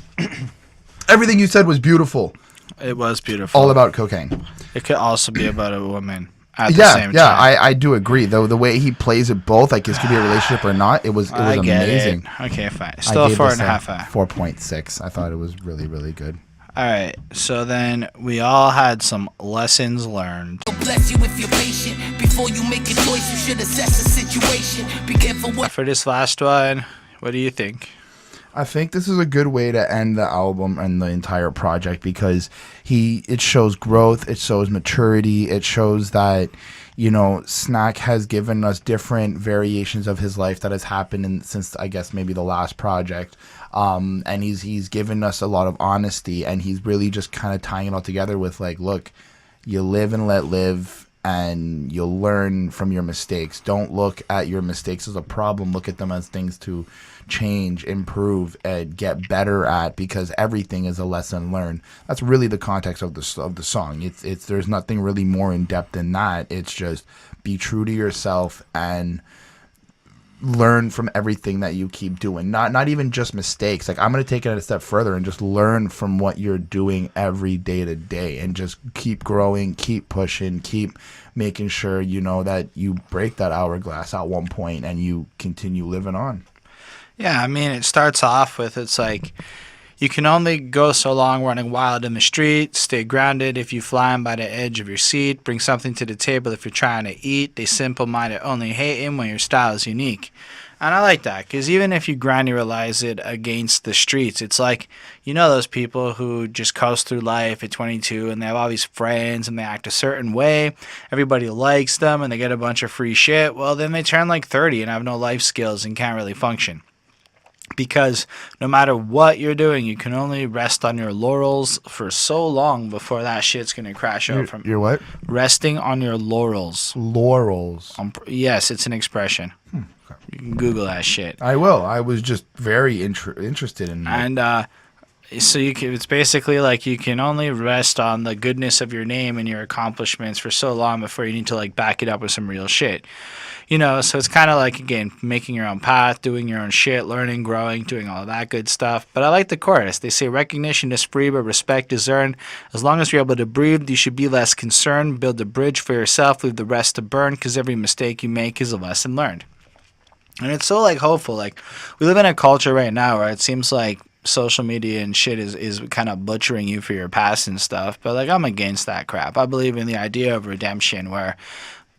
Everything you said was beautiful. It was beautiful. All about cocaine. It could also be about a woman at the same time. Yeah, I do agree. Though the way he plays it both, like this could be a relationship or not, it was amazing. Okay, fine. Still 4.5. 4.6. I thought it was really, really good. All right, so then we all had some lessons learned. Bless you if you're patient. Before you make a choice, you should assess the situation. Be careful what. For this last one, what do you think? I think this is a good way to end the album and the entire project because it shows growth, it shows maturity, it shows that, you know, Snak has given us different variations of his life that has happened since I guess maybe the last project. And he's given us a lot of honesty, and he's really just kind of tying it all together with like, look, you live and let live, and you'll learn from your mistakes. Don't look at your mistakes as a problem. Look at them as things to change, improve, and get better at, because everything is a lesson learned. That's really the context of the song. It's there's nothing really more in depth than that. It's just be true to yourself and learn from everything that you keep doing. Not even just mistakes. Like, I'm going to take it a step further and just learn from what you're doing every day to day, and just keep growing, keep pushing, keep making sure, you know, that you break that hourglass at one point and you continue living on. Yeah, I mean, it starts off with, it's like, you can only go so long running wild in the street. Stay grounded if you flying by the edge of your seat. Bring something to the table if you're trying to eat. They simple-minded only hating when your style is unique. And I like that because even if you granularize it against the streets, it's like, those people who just coast through life at 22 and they have all these friends and they act a certain way. Everybody likes them and they get a bunch of free shit. Well, then they turn like 30 and have no life skills and can't really function. Because no matter what you're doing, you can only rest on your laurels for so long before that shit's going to crash out from Your what? resting on your laurels. Laurels. Yes, it's an expression. Okay. You can Google that shit. I will. I was just very interested in that. And so it's basically like you can only rest on the goodness of your name and your accomplishments for so long before you need to like back it up with some real shit. So it's kind of like, again, making your own path, doing your own shit, learning, growing, doing all of that good stuff. But I like the chorus. They say recognition is free, but respect is earned. As long as you're able to breathe, you should be less concerned. Build a bridge for yourself, leave the rest to burn, because every mistake you make is a lesson learned. And it's so like hopeful. Like, we live in a culture right now where it seems like social media and shit is kind of butchering you for your past and stuff. But like, I'm against that crap. I believe in the idea of redemption where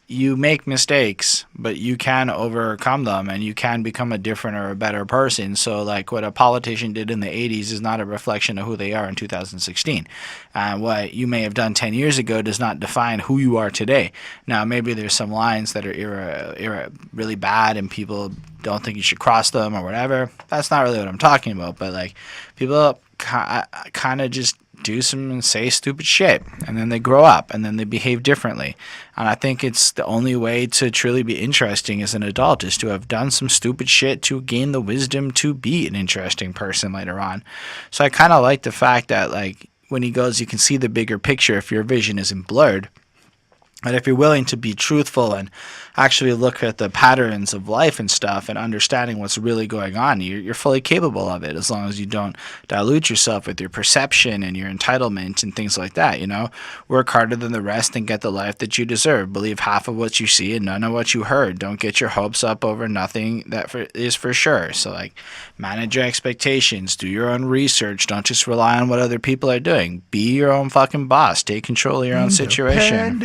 you make mistakes, but you can overcome them and you can become a different or a better person. So like what a politician did in the 80s is not a reflection of who they are in 2016. What you may have done 10 years ago does not define who you are today. Now, maybe there's some lines that are really bad and people don't think you should cross them or whatever. That's not really what I'm talking about. But like, people kind of just do some and say stupid shit, and then they grow up and then they behave differently. And I think it's the only way to truly be interesting as an adult is to have done some stupid shit to gain the wisdom to be an interesting person later on. So I kind of like the fact that like when he goes, you can see the bigger picture if your vision isn't blurred. And if you're willing to be truthful and actually look at the patterns of life and stuff and understanding what's really going on, you're fully capable of it as long as you don't dilute yourself with your perception and your entitlement and things like that, Work harder than the rest and get the life that you deserve. Believe half of what you see and none of what you heard. Don't get your hopes up over nothing that is for sure. So, like, manage your expectations. Do your own research. Don't just rely on what other people are doing. Be your own fucking boss. Take control of your own situation.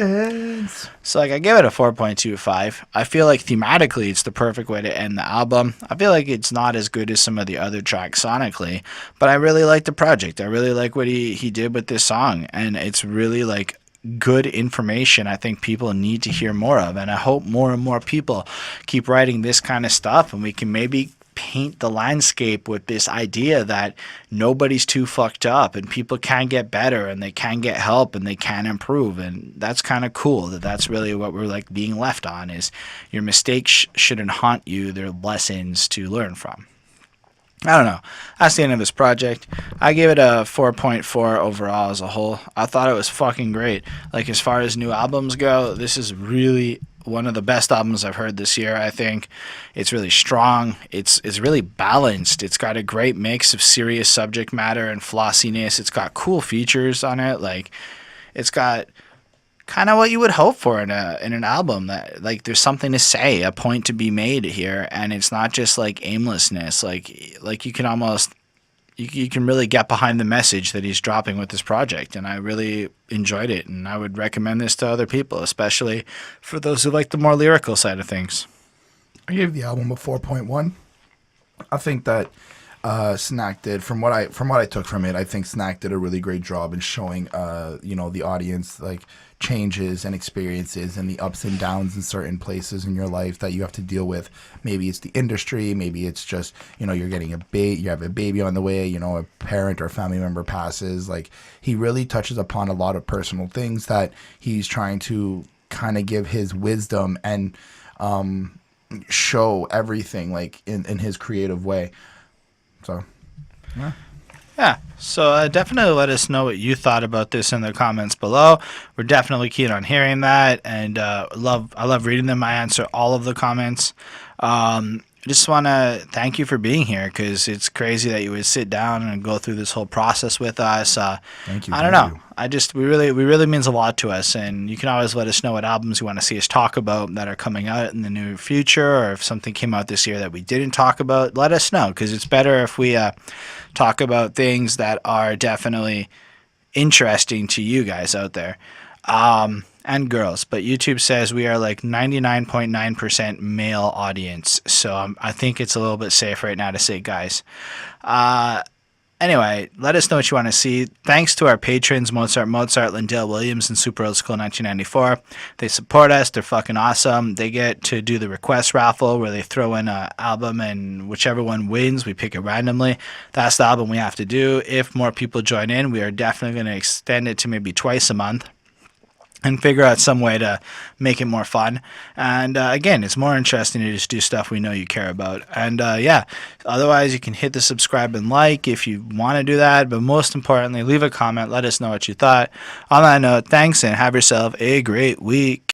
So, like, I give it a 4.25. I feel like thematically it's the perfect way to end the album. I feel like it's not as good as some of the other tracks sonically, but I really like the project. I really like what he did with this song, and it's really, like, good information I think people need to hear more of, and I hope more and more people keep writing this kind of stuff, and we can maybe paint the landscape with this idea that nobody's too fucked up and people can get better and they can get help and they can improve. And that's kind of cool that's really what we're like being left on, is your mistakes shouldn't haunt you. They're lessons to learn from. I don't know. That's the end of this project. I gave it a 4.4 overall as a whole. I thought it was fucking great. Like, as far as new albums go, this is really one of the best albums I've heard this year, I think. It's really strong. It's really balanced. It's got a great mix of serious subject matter and flossiness. It's got cool features on it. Like, it's got kind of what you would hope for in an album, that like there's something to say, a point to be made here, and it's not just like aimlessness. Like you can almost you can really get behind the message that he's dropping with this project, and I really enjoyed it, and I would recommend this to other people, especially for those who like the more lyrical side of things. I gave the album a 4.1. I think that Snak did, from what I took from it, I think Snak did a really great job in showing the audience like changes and experiences and the ups and downs in certain places in your life that you have to deal with. Maybe it's the industry, maybe it's just you're getting you have a baby on the way, a parent or family member passes. Like, he really touches upon a lot of personal things that he's trying to kind of give his wisdom and show everything like in his creative way. So, yeah. So definitely let us know what you thought about this in the comments below. We're definitely keen on hearing that, and I love reading them. I answer all of the comments. I just want to thank you for being here, because it's crazy that you would sit down and go through this whole process with us. Thank you. I don't know. We really means a lot to us, and you can always let us know what albums you want to see us talk about that are coming out in the near future, or if something came out this year that we didn't talk about, let us know, because it's better if we talk about things that are definitely interesting to you guys out there. and girls, but YouTube says we are like 99.9% male audience. So I think it's a little bit safe right now to say guys. Anyway, let us know what you want to see. Thanks to our patrons, Mozart, Lindale Williams, and Super Old School 1994. They support us. They're fucking awesome. They get to do the request raffle where they throw in an album, and whichever one wins, we pick it randomly. That's the album we have to do. If more people join in, we are definitely going to extend it to maybe twice a month and figure out some way to make it more fun. And again, it's more interesting to just do stuff we know you care about. And yeah, otherwise you can hit the subscribe and like if you want to do that. But most importantly, leave a comment. Let us know what you thought. On that note, thanks and have yourself a great week.